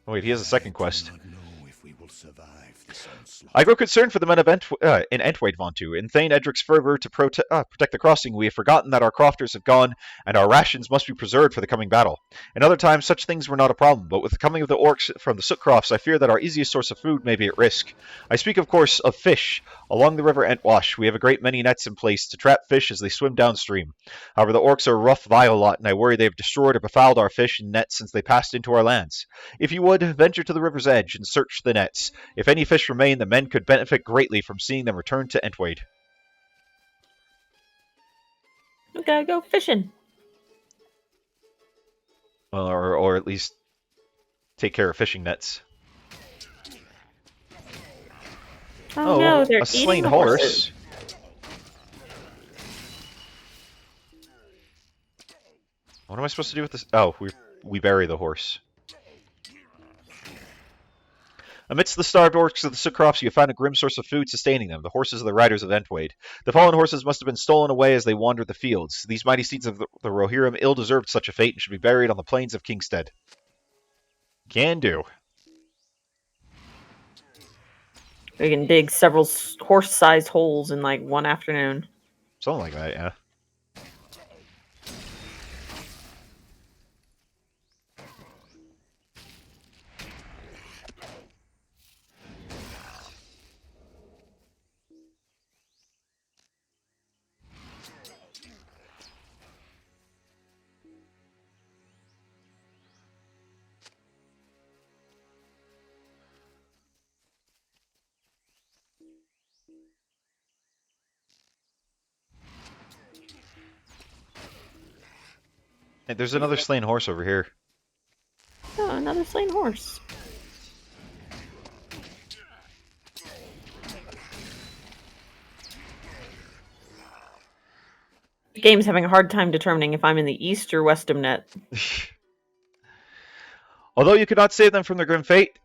[SPEAKER 1] Oh, wait, he has a second quest.
[SPEAKER 4] I do not know if we will survive this onslaught.
[SPEAKER 1] I grow concerned for the men of in Entwade, Vontu. In Thane Edric's fervor to protect the crossing, we have forgotten that our crofters have gone, and our rations must be preserved for the coming battle. In other times, such things were not a problem, but with the coming of the orcs from the Sootcrofts, I fear that our easiest source of food may be at risk. I speak, of course, of fish. Along the river Entwash, we have a great many nets in place to trap fish as they swim downstream. However, the orcs are a rough, vile lot, and I worry they have destroyed or befouled our fish and nets since they passed into our lands. If you would, venture to the river's edge and search the nets. If any fish remain, the men could benefit greatly from seeing them return to Entwade.
[SPEAKER 2] We gotta go fishing.
[SPEAKER 1] Or at least take care of fishing nets.
[SPEAKER 2] Oh, no, they're
[SPEAKER 1] a
[SPEAKER 2] eating
[SPEAKER 1] slain
[SPEAKER 2] the
[SPEAKER 1] horse.
[SPEAKER 2] horses.
[SPEAKER 1] What am I supposed to do with this? Oh, we bury the horse. Amidst the starved orcs of the Sootcrofts, you find a grim source of food sustaining them, the horses of the riders of Entwade. The fallen horses must have been stolen away as they wandered the fields. These mighty steeds of the Rohirrim ill deserved such a fate and should be buried on the plains of Kingstead. Can do.
[SPEAKER 2] We can dig several horse-sized holes in like one afternoon.
[SPEAKER 1] Something like that, yeah. Hey, there's another slain horse over here.
[SPEAKER 2] Oh, another slain horse. The game's having a hard time determining if I'm in the east or west of net.
[SPEAKER 1] Although you could not save them from their grim fate,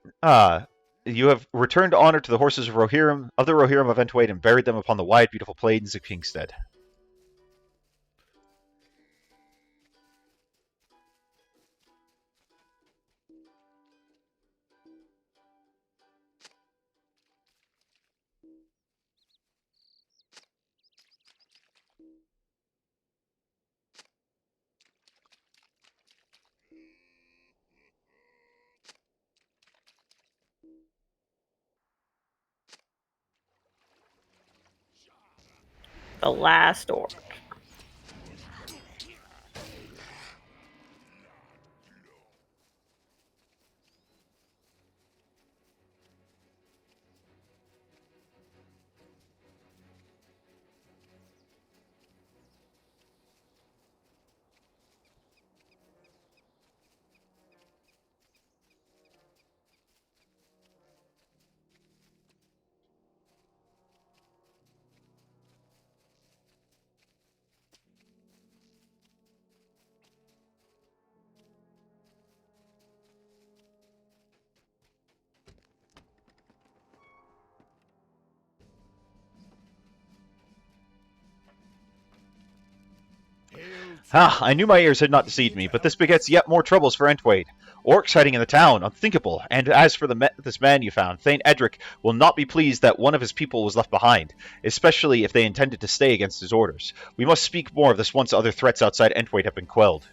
[SPEAKER 1] you have returned honor to the horses of the Rohirrim of Entwade, and buried them upon the wide, beautiful plains of Kingstead.
[SPEAKER 2] The last orc.
[SPEAKER 1] Ah, I knew my ears had not deceived me, but this begets yet more troubles for Entwade. Orcs hiding in the town, unthinkable. And as for this man you found, Thane Edric will not be pleased that one of his people was left behind, especially if they intended to stay against his orders. We must speak more of this once other threats outside Entwade have been quelled.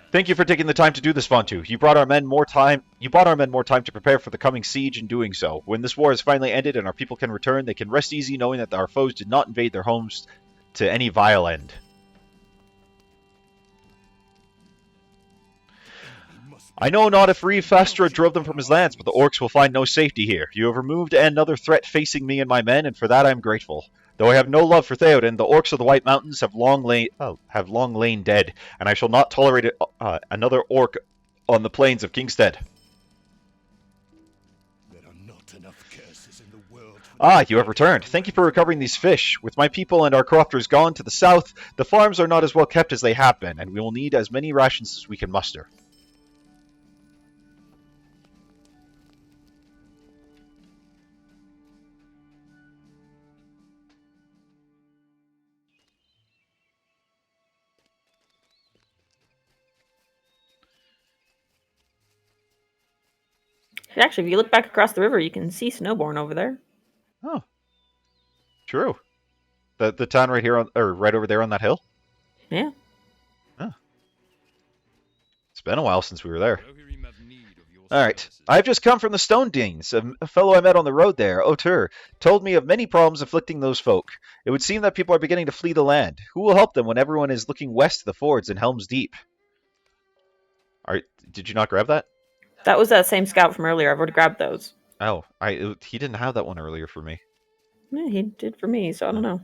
[SPEAKER 1] Thank you for taking the time to do this, Vontu. You brought our men more time to prepare for the coming siege in doing so. When this war is finally ended and our people can return, they can rest easy knowing that our foes did not invade their homes to any vile end. I know not if Reeve Fastra drove them from his lands, but the orcs will find no safety here. You have removed another threat facing me and my men, and for that I am grateful. Though I have no love for Theoden, the orcs of the White Mountains have long lain dead, and I shall not tolerate another orc on the plains of Kingstead.
[SPEAKER 4] There are not enough curses in the world.
[SPEAKER 1] Ah, you have returned. Thank you for recovering these fish. With my people and our crofters gone to the south, the farms are not as well kept as they have been, and we will need as many rations as we can muster.
[SPEAKER 2] Actually, if you look back across the river, you can see Snowborn over there.
[SPEAKER 1] Oh, true. The town right here right over there on that hill.
[SPEAKER 2] Yeah.
[SPEAKER 1] Oh. It's been a while since we were there. Alright, I've just come from the Stone Deans. A fellow I met on the road there, Otur, told me of many problems afflicting those folk. It would seem that people are beginning to flee the land. Who will help them when everyone is looking west to the fords in Helm's Deep? Did you not grab that?
[SPEAKER 2] That was that same scout from earlier. I've already grabbed those.
[SPEAKER 1] Oh, he didn't have that one earlier for me.
[SPEAKER 2] Yeah, he did for me, so I don't know.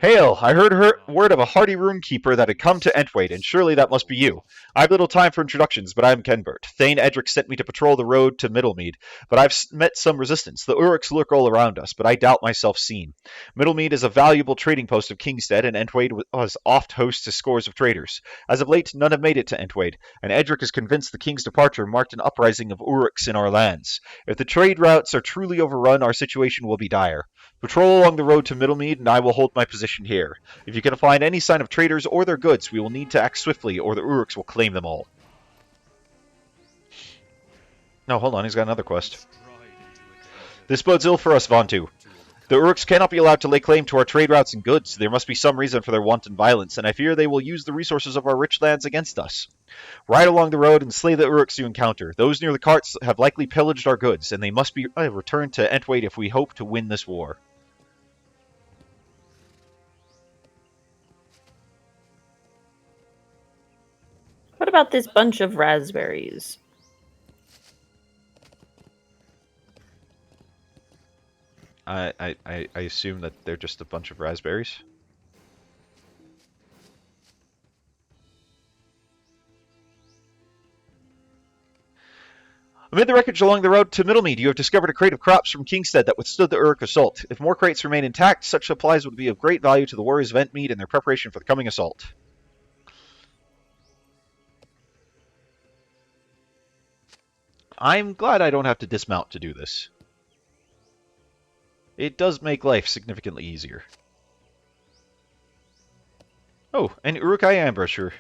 [SPEAKER 1] Hail! I heard word of a hardy runekeeper that had come to Entwade, and surely that must be you. I have little time for introductions, but I am Kenbert. Thane Edric sent me to patrol the road to Middlemead, but I've met some resistance. The Uruks lurk all around us, but I doubt myself seen. Middlemead is a valuable trading post of Kingstead, and Entwade was oft host to scores of traders. As of late, none have made it to Entwade, and Edric is convinced the king's departure marked an uprising of Uruks in our lands. If the trade routes are truly overrun, our situation will be dire. Patrol along the road to Middlemead, and I will hold my position here. If you can find any sign of traders or their goods, we will need to act swiftly, or the Uruks will claim them all. No, hold on, he's got another quest. This bodes ill for us, Vontu. The Uruks cannot be allowed to lay claim to our trade routes and goods. There must be some reason for their wanton violence, and I fear they will use the resources of our rich lands against us. Ride along the road and slay the Uruks you encounter. Those near the carts have likely pillaged our goods, and they must be returned to Entwade if we hope to win this war.
[SPEAKER 2] What about this bunch of raspberries?
[SPEAKER 1] I assume that they're just a bunch of raspberries. Amid the wreckage along the road to Middlemead, you have discovered a crate of crops from Kingstead that withstood the Uruk assault. If more crates remain intact, such supplies would be of great value to the warriors of Entmead in their preparation for the coming assault. I'm glad I don't have to dismount to do this. It does make life significantly easier. Oh, an Uruk-hai ambusher.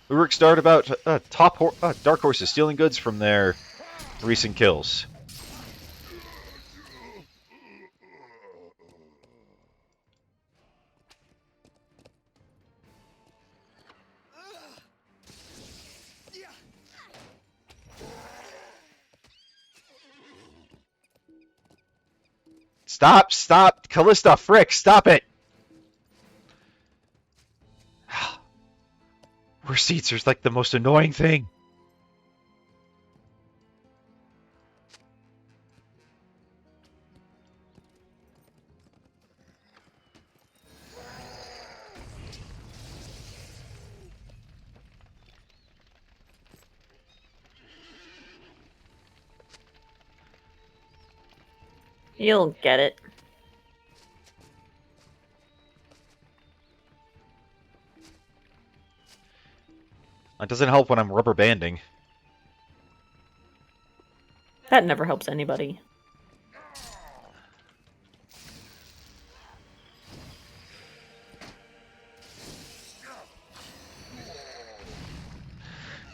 [SPEAKER 1] Uruk start about dark horses stealing goods from their recent kills. Stop! Callista, frick, stop it! Receipts are like the most annoying thing.
[SPEAKER 2] You'll get it.
[SPEAKER 1] That doesn't help when I'm rubber banding.
[SPEAKER 2] That never helps anybody.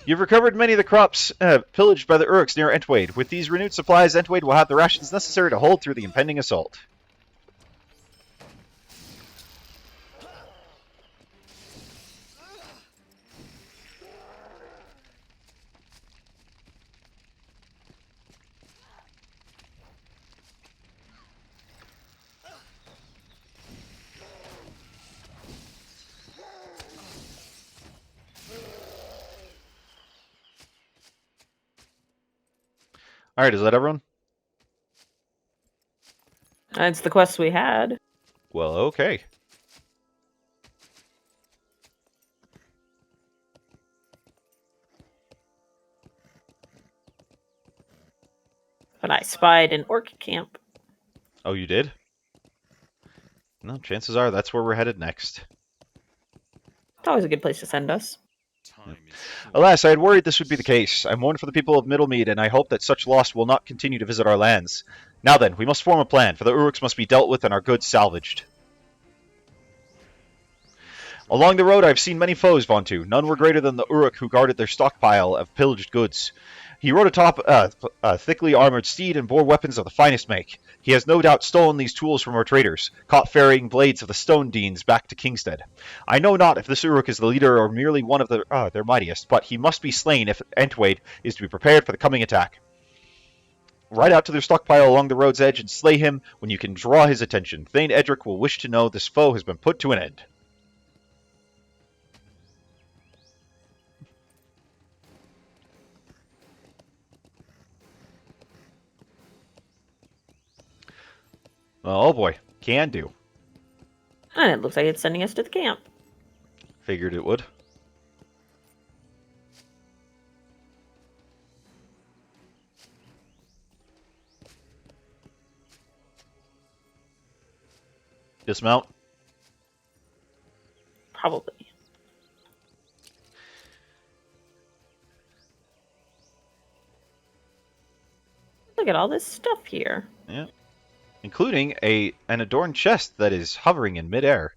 [SPEAKER 1] You've recovered many of the crops pillaged by the Uruks near Entwade. With these renewed supplies, Entwade will have the rations necessary to hold through the impending assault. Alright, is that everyone?
[SPEAKER 2] That's the quest we had.
[SPEAKER 1] Well, okay.
[SPEAKER 2] But I spied an orc camp.
[SPEAKER 1] Oh, you did? No, chances are that's where we're headed next.
[SPEAKER 2] It's always a good place to send us.
[SPEAKER 1] Alas, I had worried this would be the case. I mourn for the people of Middlemead, and I hope that such loss will not continue to visit our lands. Now then, we must form a plan, for the Uruks must be dealt with and our goods salvaged. Along the road I have seen many foes, Vontu. None were greater than the Uruk who guarded their stockpile of pillaged goods. He rode atop a thickly armored steed and bore weapons of the finest make. He has no doubt stolen these tools from our traders, caught ferrying blades of the stone deans back to Kingstead. I know not if this Uruk is the leader or merely one of their mightiest, but he must be slain if Entwade is to be prepared for the coming attack. Ride out to their stockpile along the road's edge and slay him when you can draw his attention. Thane Edric will wish to know this foe has been put to an end. Oh boy, can do.
[SPEAKER 2] And it looks like it's sending us to the camp.
[SPEAKER 1] Figured it would. Dismount.
[SPEAKER 2] Probably. Look at all this stuff here.
[SPEAKER 1] Yeah. Including an adorned chest that is hovering in midair.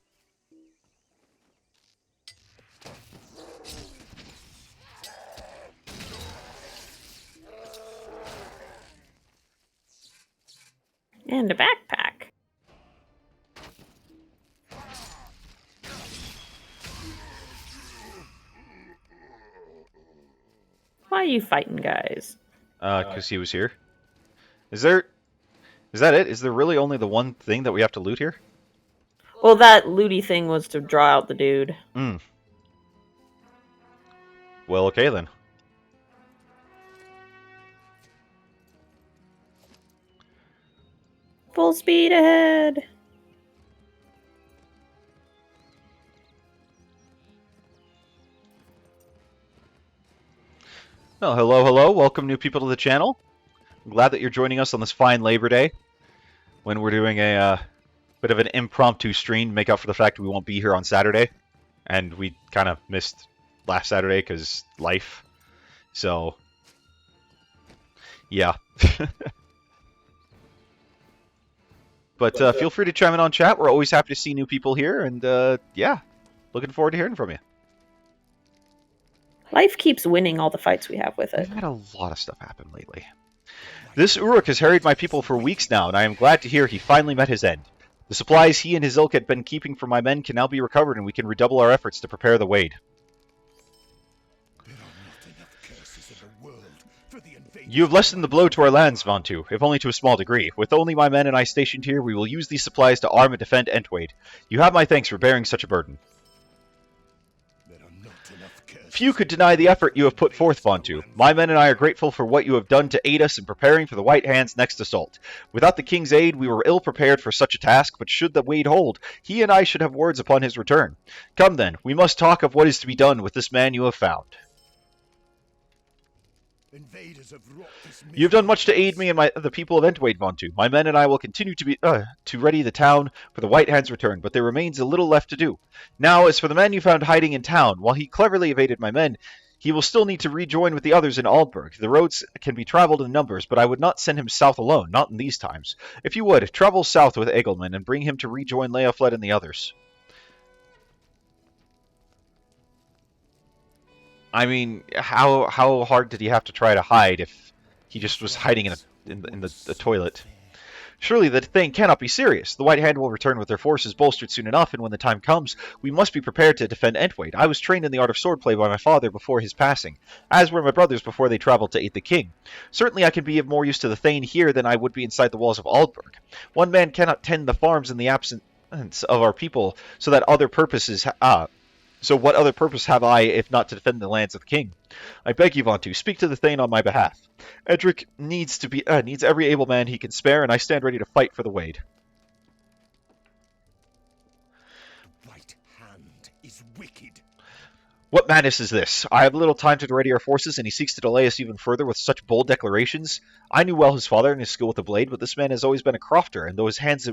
[SPEAKER 2] And a backpack. Why are you fighting, guys?
[SPEAKER 1] Because he was here. Is that it? Is there really only the one thing that we have to loot here?
[SPEAKER 2] Well, that looty thing was to draw out the dude.
[SPEAKER 1] Well, okay then.
[SPEAKER 2] Full speed ahead.
[SPEAKER 1] Well, hello. Welcome new people to the channel. I'm glad that you're joining us on this fine Labor Day when we're doing a bit of an impromptu stream to make up for the fact we won't be here on Saturday. And we kind of missed last Saturday because life. So, yeah. But feel free to chime in on chat. We're always happy to see new people here. And yeah, looking forward to hearing from you.
[SPEAKER 2] Life keeps winning all the fights we have with it.
[SPEAKER 1] We've had a lot of stuff happen lately. This Uruk has harried my people for weeks now, and I am glad to hear he finally met his end. The supplies he and his ilk had been keeping for my men can now be recovered, and we can redouble our efforts to prepare the wade.
[SPEAKER 4] There are not enough curses in the world for the invaders.
[SPEAKER 1] You have lessened the blow to our lands, Vontu, if only to a small degree. With only my men and I stationed here, we will use these supplies to arm and defend Entwade. You have my thanks for bearing such a burden. Few could deny the effort you have put forth, Vontu. My men and I are grateful for what you have done to aid us in preparing for the White Hand's next assault. Without the king's aid, we were ill prepared for such a task, but should the wade hold, he and I should have words upon his return. Come then, we must talk of what is to be done with this man you have found.
[SPEAKER 4] Invaders have wrought this
[SPEAKER 1] You have done much to aid me and the people of Entwade, Vontu. My men and I will continue to ready the town for the White Hand's return, but there remains a little left to do. Now, as for the man you found hiding in town, while he cleverly evaded my men, He will still need to rejoin with the others in Aldburg. The roads can be traveled in numbers, but I would not send him south alone, not in these times. If you would, travel south with Egelman and bring him to rejoin Leofled and the others. I mean, how hard did he have to try to hide if he just was hiding in the toilet? Surely the thing cannot be serious. The White Hand will return with their forces bolstered soon enough, and when the time comes, we must be prepared to defend Entwade. I was trained in the art of swordplay by my father before his passing, as were my brothers before they traveled to aid the king. Certainly I can be of more use to the Thane here than I would be inside the walls of Aldburg. One man cannot tend the farms in the absence of our people, so that other purposes so what other purpose have I if not to defend the lands of the king? I beg you, Vontu, speak to the Thane on my behalf. Edric needs every able man he can spare, and I stand ready to fight for the Wade.
[SPEAKER 4] White Hand is wicked.
[SPEAKER 1] What madness is this? I have little time to ready our forces, and he seeks to delay us even further with such bold declarations. I knew well his father and his skill with the blade, but this man has always been a crofter, and though his hands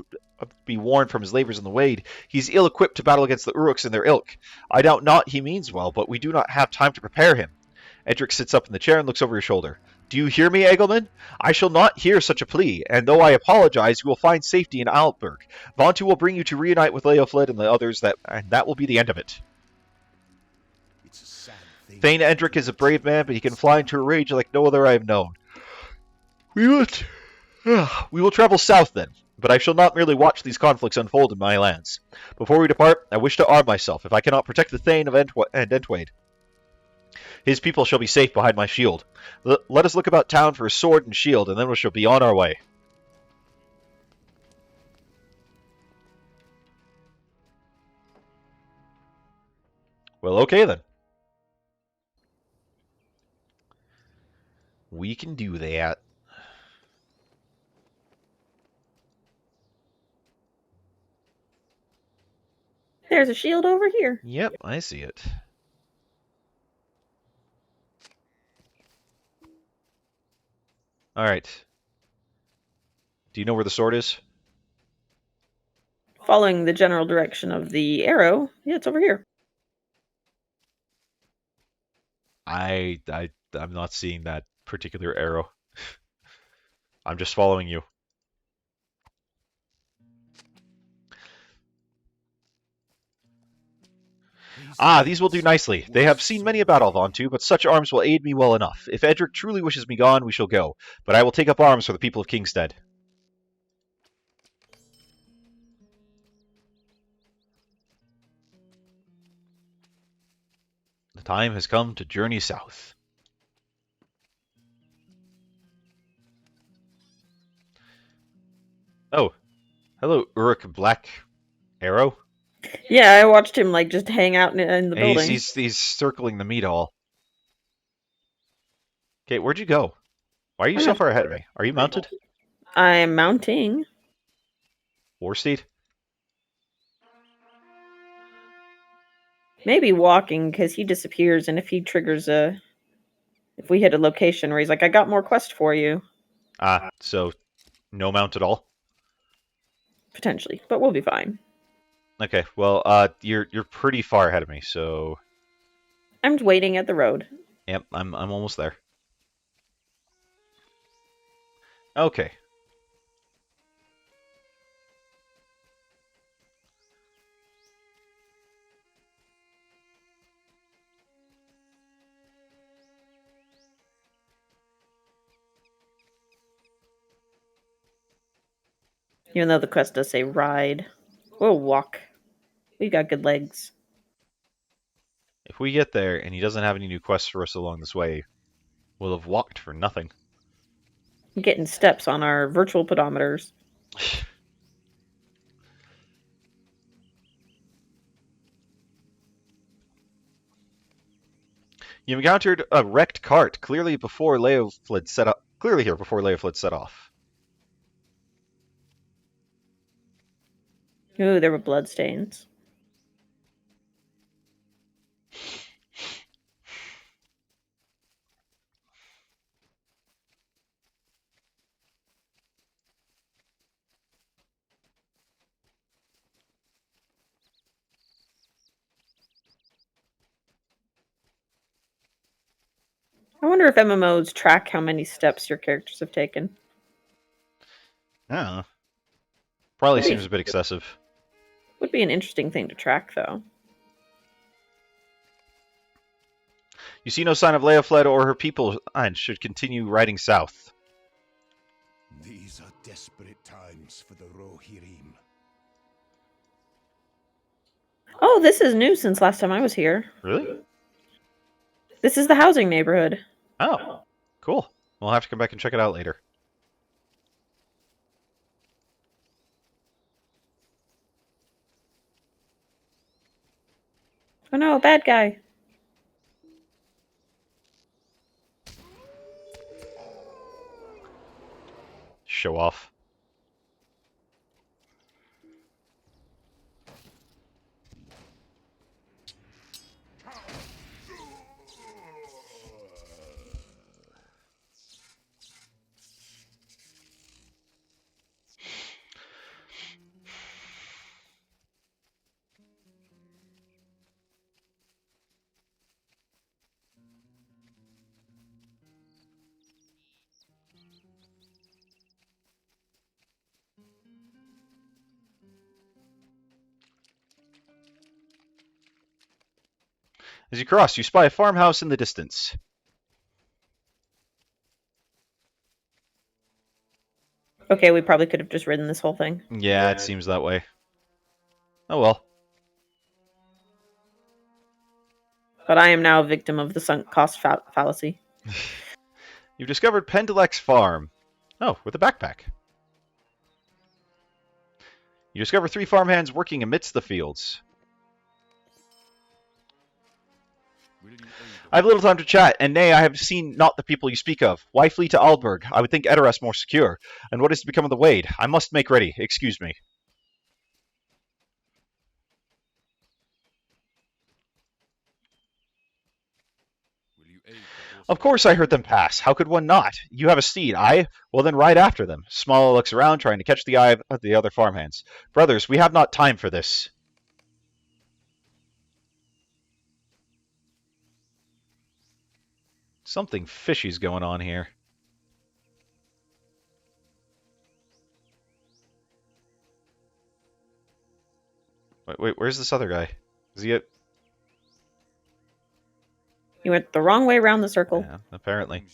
[SPEAKER 1] be worn from his labors in the Wade, he's ill-equipped to battle against the Uruks and their ilk. I doubt not he means well, but we do not have time to prepare him. Edric sits up in the chair and looks over his shoulder. Do you hear me, Egelman? I shall not hear such a plea, and though I apologize, you will find safety in Altberg. Vontu will bring you to reunite with Leofled and the others, and that will be the end of it.
[SPEAKER 4] It's a sad thing.
[SPEAKER 1] Thane Edric is a brave man, but he can fly into a rage like no other I have known. We will travel south then, but I shall not merely watch these conflicts unfold in my lands. Before we depart, I wish to arm myself, if I cannot protect the Thane of Entwade. His people shall be safe behind my shield. Let us look about town for a sword and shield, and then we shall be on our way. Well, okay then. We can do that.
[SPEAKER 2] There's a shield over here.
[SPEAKER 1] Yep, I see it. Alright. Do you know where the sword is?
[SPEAKER 2] Following the general direction of the arrow. Yeah, it's over here.
[SPEAKER 1] I'm not seeing that particular arrow. I'm just following you. These will do nicely. They have seen many a battle, Vontu, but such arms will aid me well enough. If Edric truly wishes me gone, we shall go, but I will take up arms for the people of Kingstead. The time has come to journey south. Oh, hello, Uruk Black Arrow.
[SPEAKER 2] Yeah, I watched him like just hang out in the building.
[SPEAKER 1] He's circling the meat hall. Okay, where'd you go? Why are you so far ahead of me? Are you mounted?
[SPEAKER 2] I'm mounting.
[SPEAKER 1] Warsteed?
[SPEAKER 2] Maybe walking, because he disappears, and if he triggers a... If we hit a location where he's like, I got more quest for you.
[SPEAKER 1] So no mount at all?
[SPEAKER 2] Potentially, but we'll be fine.
[SPEAKER 1] Okay, well, you're pretty far ahead of me, so...
[SPEAKER 2] I'm waiting at the road.
[SPEAKER 1] Yep, I'm almost there. Okay.
[SPEAKER 2] Even though the quest does say ride. We'll walk. We got good legs.
[SPEAKER 1] If we get there and he doesn't have any new quests for us along this way, we'll have walked for nothing.
[SPEAKER 2] I'm getting steps on our virtual pedometers.
[SPEAKER 1] You encountered a wrecked cart, clearly here before Leoflid set off.
[SPEAKER 2] Ooh, there were bloodstains. I wonder if MMOs track how many steps your characters have taken.
[SPEAKER 1] I don't know. Probably
[SPEAKER 2] Maybe.
[SPEAKER 1] seems a bit excessive.
[SPEAKER 2] Would be an interesting thing to track, though.
[SPEAKER 1] You see no sign of Leia fled or her people and should continue riding south.
[SPEAKER 4] These are desperate times for the Rohirrim.
[SPEAKER 2] Oh, this is new since last time I was here.
[SPEAKER 1] Really?
[SPEAKER 2] This is the housing neighborhood.
[SPEAKER 1] Oh, cool. We'll have to come back and check it out later.
[SPEAKER 2] Oh no, bad guy.
[SPEAKER 1] Show off. As you cross, you spy a farmhouse in the distance.
[SPEAKER 2] Okay, we probably could have just ridden this whole thing.
[SPEAKER 1] Yeah, it seems that way. Oh well.
[SPEAKER 2] But I am now a victim of the sunk cost fallacy.
[SPEAKER 1] You've discovered Pendelek's farm. Oh, with a backpack. You discover 3 farmhands working amidst the fields. I have little time to chat, and nay, I have seen not the people you speak of. Why flee to Alberg? I would think Edoras more secure. And what is to become of the Wade? I must make ready. Excuse me. Of course I heard them pass. How could one not? You have a steed, aye? Well then ride after them. Smalla looks around, trying to catch the eye of the other farmhands. Brothers, we have not time for this. Something fishy's going on here. Wait, where's this other guy? Is he at...
[SPEAKER 2] You went the wrong way around the circle.
[SPEAKER 1] Yeah, apparently.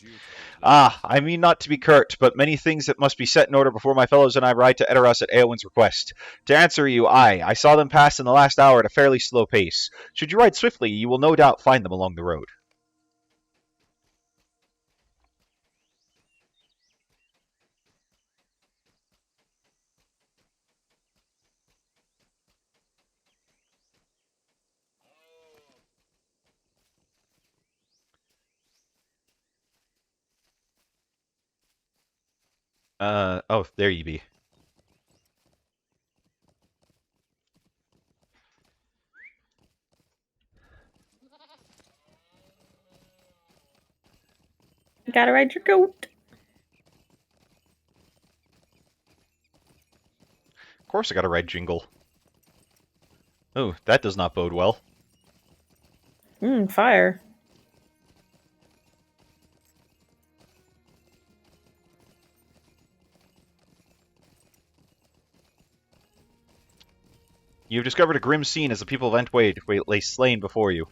[SPEAKER 1] Ah, I mean not to be curt, but many things that must be set in order before my fellows and I ride to Edoras at Eowyn's request. To answer you, I saw them pass in the last hour at a fairly slow pace. Should you ride swiftly, you will no doubt find them along the road. Oh, there you be.
[SPEAKER 2] You gotta ride your goat.
[SPEAKER 1] Of course I gotta ride Jingle. Oh, that does not bode well.
[SPEAKER 2] Fire.
[SPEAKER 1] You have discovered a grim scene as the people of Entwade lay slain before you.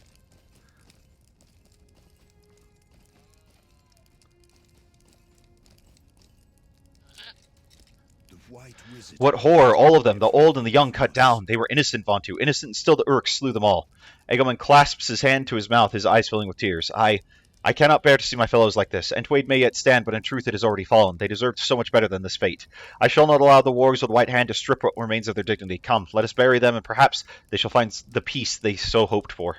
[SPEAKER 4] The White Wizard.
[SPEAKER 1] What horror, all of them, the old and the young cut down. They were innocent, Vontu, innocent, and still the Urks slew them all. Egoman clasps his hand to his mouth, his eyes filling with tears. I cannot bear to see my fellows like this. Entwade may yet stand, but in truth it has already fallen. They deserved so much better than this fate. I shall not allow the wargs of the White Hand to strip what remains of their dignity. Come, let us bury them, and perhaps they shall find the peace they so hoped for.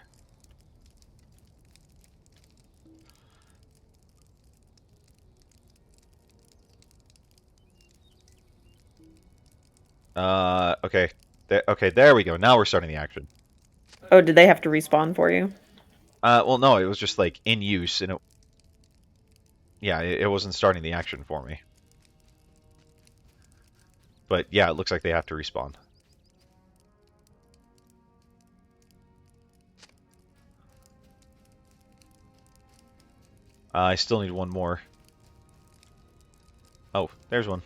[SPEAKER 1] Okay. Okay, there we go. Now we're starting the action.
[SPEAKER 2] Oh, did they have to respawn for you?
[SPEAKER 1] Well, no, it was just, like, in use, and it wasn't starting the action for me. But, yeah, it looks like they have to respawn. I still need one more. Oh, there's one.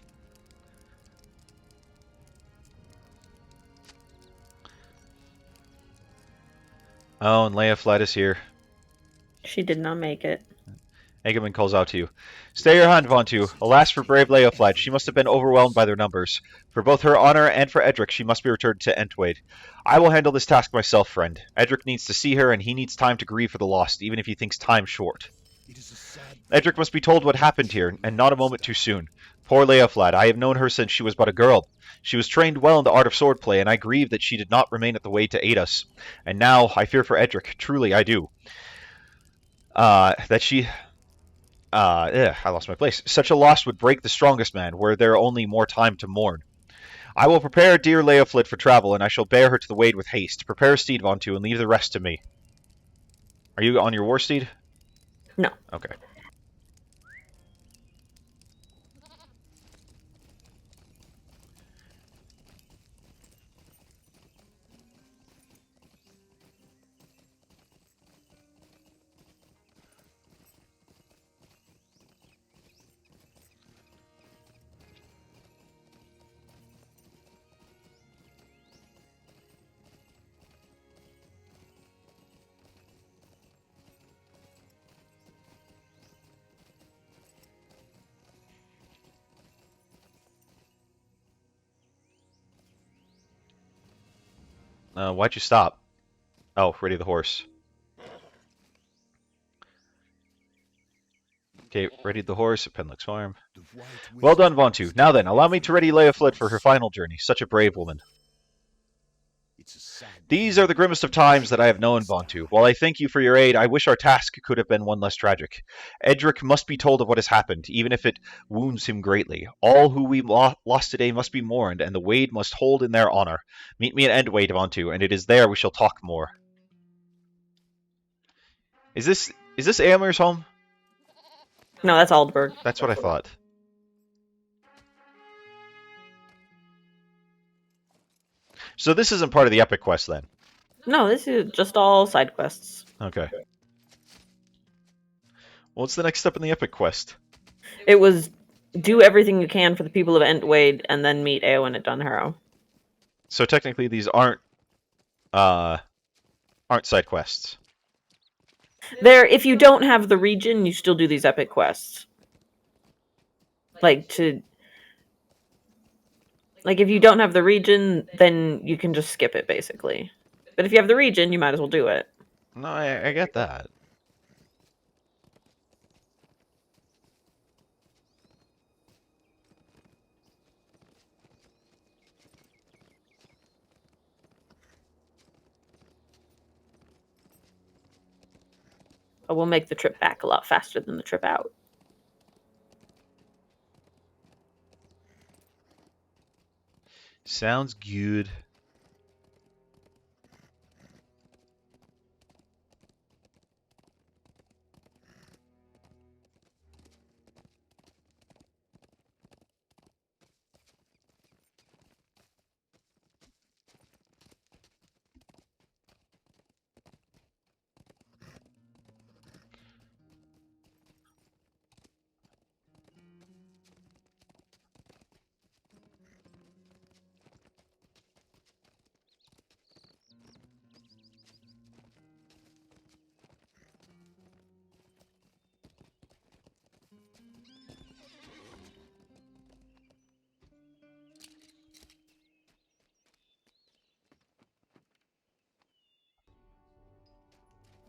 [SPEAKER 1] Oh, and Leia Fled is here.
[SPEAKER 2] She did not make it.
[SPEAKER 1] Egamon calls out to you. Stay your hand, Vontu. Alas for brave Leia Fled. She must have been overwhelmed by their numbers. For both her honor and for Edric, she must be returned to Entwade. I will handle this task myself, friend. Edric needs to see her, and he needs time to grieve for the lost, even if he thinks time short. Edric must be told what happened here, and not a moment too soon. Poor Leia Fled. I have known her since she was but a girl. She was trained well in the art of swordplay, and I grieve that she did not remain at the Way to aid us. And now, I fear for Edric. Truly, I do. I lost my place. Such a loss would break the strongest man, were there only more time to mourn. I will prepare dear Leia Fled for travel, and I shall bear her to the Wade with haste. Prepare a steed, Vontu, and leave the rest to me. Are you on your war steed?
[SPEAKER 2] No.
[SPEAKER 1] Okay. Why'd you stop? Oh, ready the horse. Okay, ready the horse at Penlick's farm. Well done, Vontu. Now then, allow me to ready Leia Fled for her final journey. Such a brave woman. These are the grimmest of times that I have known, Vontu. While I thank you for your aid, I wish our task could have been one less tragic. Edric must be told of what has happened, even if it wounds him greatly. All who we lost today must be mourned, and the Wade must hold in their honor. Meet me at Endwade, Vontu, and it is there we shall talk more. Is this Aomir's home?
[SPEAKER 2] No, that's Aldberg.
[SPEAKER 1] That's what I thought. So this isn't part of the epic quest then?
[SPEAKER 2] No, this is just all side quests.
[SPEAKER 1] Okay. What's the next step in the epic quest?
[SPEAKER 2] It was do everything you can for the people of Entwade and then meet Eowyn at Dunharrow.
[SPEAKER 1] So technically these aren't side quests.
[SPEAKER 2] If you don't have the region, you still do these epic quests. If you don't have the region, then you can just skip it, basically. But if you have the region, you might as well do it.
[SPEAKER 1] No, I get that.
[SPEAKER 2] But we'll make the trip back a lot faster than the trip out.
[SPEAKER 1] Sounds good.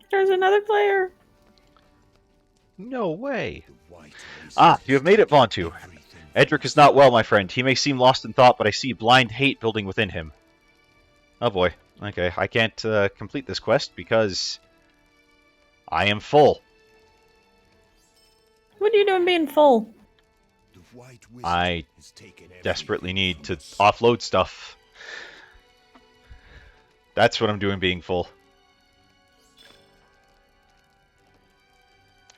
[SPEAKER 2] There's another player.
[SPEAKER 1] No way. Ah, you have made it, Vontu. Edric is not well, my friend. He may seem lost in thought, but I see blind hate building within him. Oh boy. Okay, I can't complete this quest because I am full.
[SPEAKER 2] What are you doing being full?
[SPEAKER 1] I desperately need to offload stuff. That's what I'm doing being full.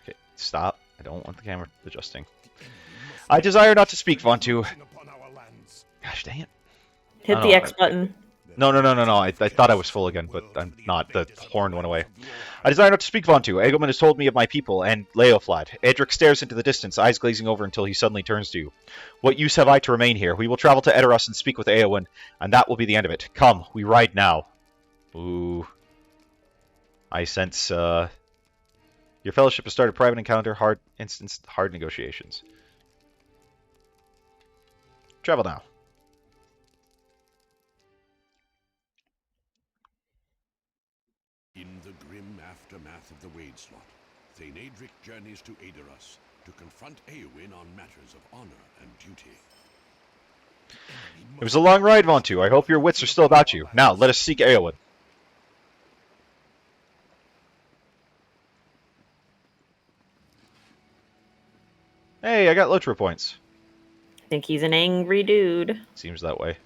[SPEAKER 1] Okay, stop. I don't want the camera adjusting. I desire not to speak, Vontu. Gosh dang it.
[SPEAKER 2] Hit the X button.
[SPEAKER 1] No. I thought I was full again, but I'm not. The horn went away. I desire not to speak, Vontu. Egelman has told me of my people, and Leoflad. Edric stares into the distance, eyes glazing over until he suddenly turns to you. What use have I to remain here? We will travel to Edoras and speak with Eowyn, and that will be the end of it. Come, we ride now. Ooh. I sense, Your fellowship has started private encounter, hard negotiations. Travel now.
[SPEAKER 4] In the grim aftermath of the Wade slot, Thane Adric journeys to Edoras to confront Eowyn on matters of honor and duty.
[SPEAKER 1] It was a long ride, Vontu. I hope your wits are still about you. Now, let us seek Eowyn. Hey, I got LOTRO points.
[SPEAKER 2] I think he's an angry dude.
[SPEAKER 1] Seems that way.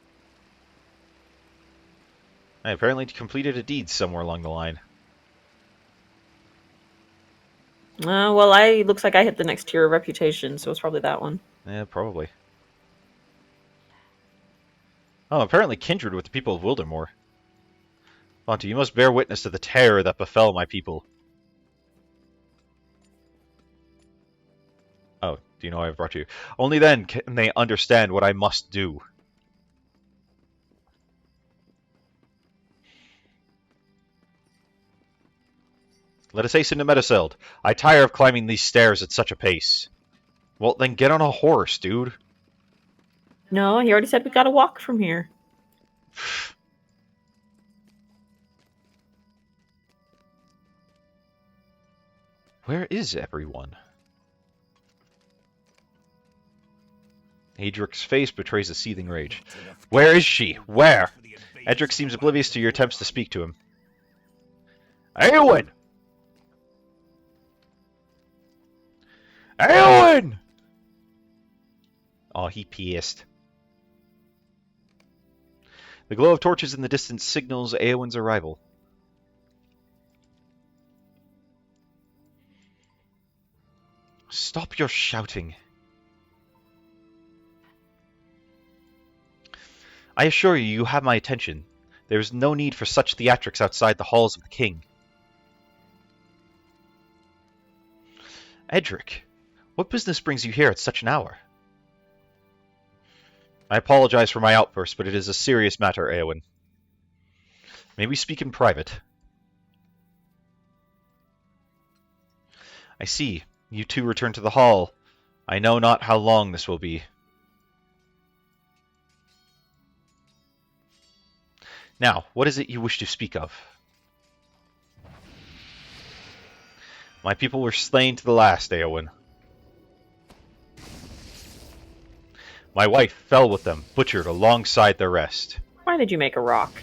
[SPEAKER 1] I apparently completed a deed somewhere along the line.
[SPEAKER 2] Well, looks like I hit the next tier of reputation, so it's probably that one.
[SPEAKER 1] Yeah, probably. Oh, apparently kindred with the people of Wildermore. Vontu, you must bear witness to the terror that befell my people. Oh, do you know I've brought you? Only then can they understand what I must do. Let us hasten to Meduseld. I tire of climbing these stairs at such a pace. Well, then get on a horse, dude.
[SPEAKER 2] No, he already said we gotta walk from here.
[SPEAKER 1] Where is everyone? Adric's face betrays a seething rage. Where is she? Where? Edric seems oblivious to your attempts to speak to him. Eowyn! Eowyn! Oh, he pissed. The glow of torches in the distance signals Eowyn's arrival. Stop your shouting. I assure you, you have my attention. There is no need for such theatrics outside the halls of the king. Edric, what business brings you here at such an hour? I apologize for my outburst, but it is a serious matter, Eowyn. May we speak in private? I see. You two return to the hall. I know not how long this will be. Now, what is it you wish to speak of? My people were slain to the last, Eowyn. My wife fell with them, butchered alongside the rest.
[SPEAKER 2] Why did you make a rock?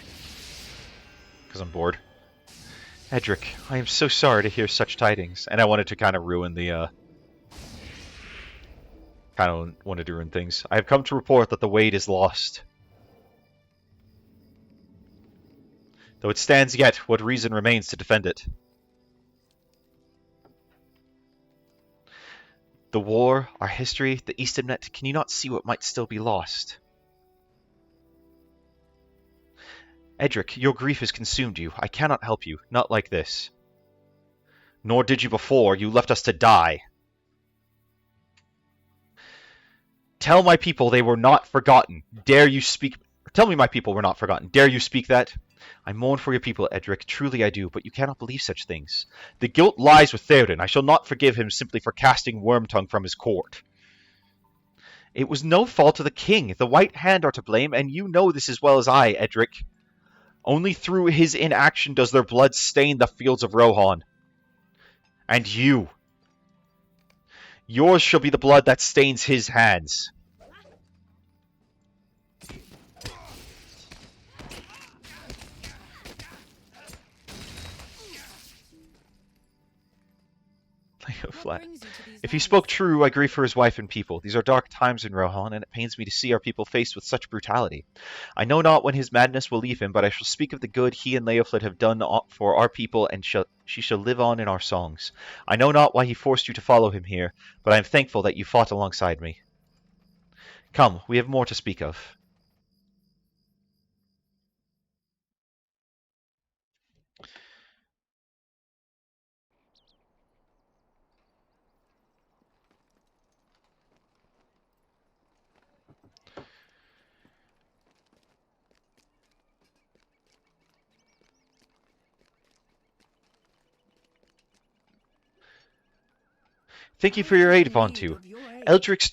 [SPEAKER 1] Because I'm bored. Edric, I am so sorry to hear such tidings. And I wanted to kind of ruin the, wanted to ruin things. I have come to report that the Wade is lost. Though it stands yet, what reason remains to defend it? The war, our history, the Eastonnet, can you not see what might still be lost? Edric, your grief has consumed you. I cannot help you, not like this. Nor did you before, you left us to die. Tell my people they were not forgotten. Dare you speak... Tell me my people were not forgotten. Dare you speak that? I mourn for your people, Edric. Truly I do, but you cannot believe such things. The guilt lies with Theoden. I shall not forgive him simply for casting Wormtongue from his court. It was no fault of the king. The White Hand are to blame, and you know this as well as I, Edric. Only through his inaction does their blood stain the fields of Rohan. And you. Yours shall be the blood that stains his hands. Flat. If he spoke true, I grieve for his wife and people. These are dark times in Rohan, and it pains me to see our people faced with such brutality. I know not when his madness will leave him, but I shall speak of the good he and Leoflid have done for our people, and she shall live on in our songs. I know not why he forced you to follow him here, but I am thankful that you fought alongside me. Come, we have more to speak of. Thank you for your aid, Vontu. Edric's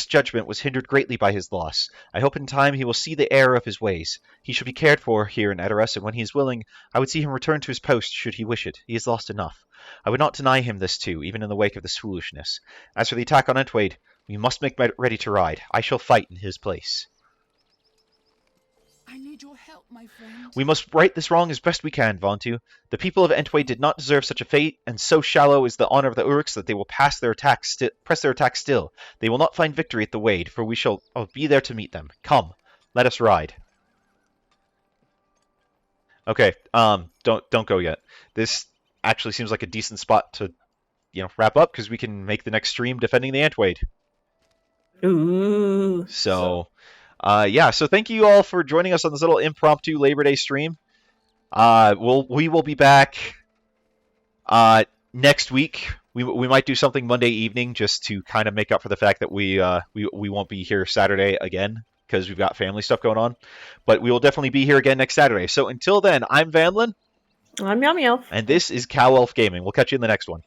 [SPEAKER 1] judgment was hindered greatly by his loss. I hope in time he will see the error of his ways. He should be cared for here in Edoras, and when he is willing, I would see him return to his post should he wish it. He has lost enough. I would not deny him this too, even in the wake of this foolishness. As for the attack on Entwade, we must make ready to ride. I shall fight in his place.
[SPEAKER 5] I need your help, my friend.
[SPEAKER 1] We must right this wrong as best we can, Vontu. The people of Entway did not deserve such a fate, and so shallow is the honor of the Uruks that they will press their attack still. They will not find victory at the Wade, for we shall be there to meet them. Come, let us ride. Okay, don't go yet. This actually seems like a decent spot to, wrap up, because we can make the next stream defending the Antwade.
[SPEAKER 2] Ooh.
[SPEAKER 1] So thank you all for joining us on this little impromptu Labor Day stream. We will be back next week. We might do something Monday evening just to kind of make up for the fact that we won't be here Saturday again because we've got family stuff going on. But we will definitely be here again next Saturday. So until then, I'm Vanlin.
[SPEAKER 2] I'm Yummy Elf.
[SPEAKER 1] And this is Cow Elf Gaming. We'll catch you in the next one.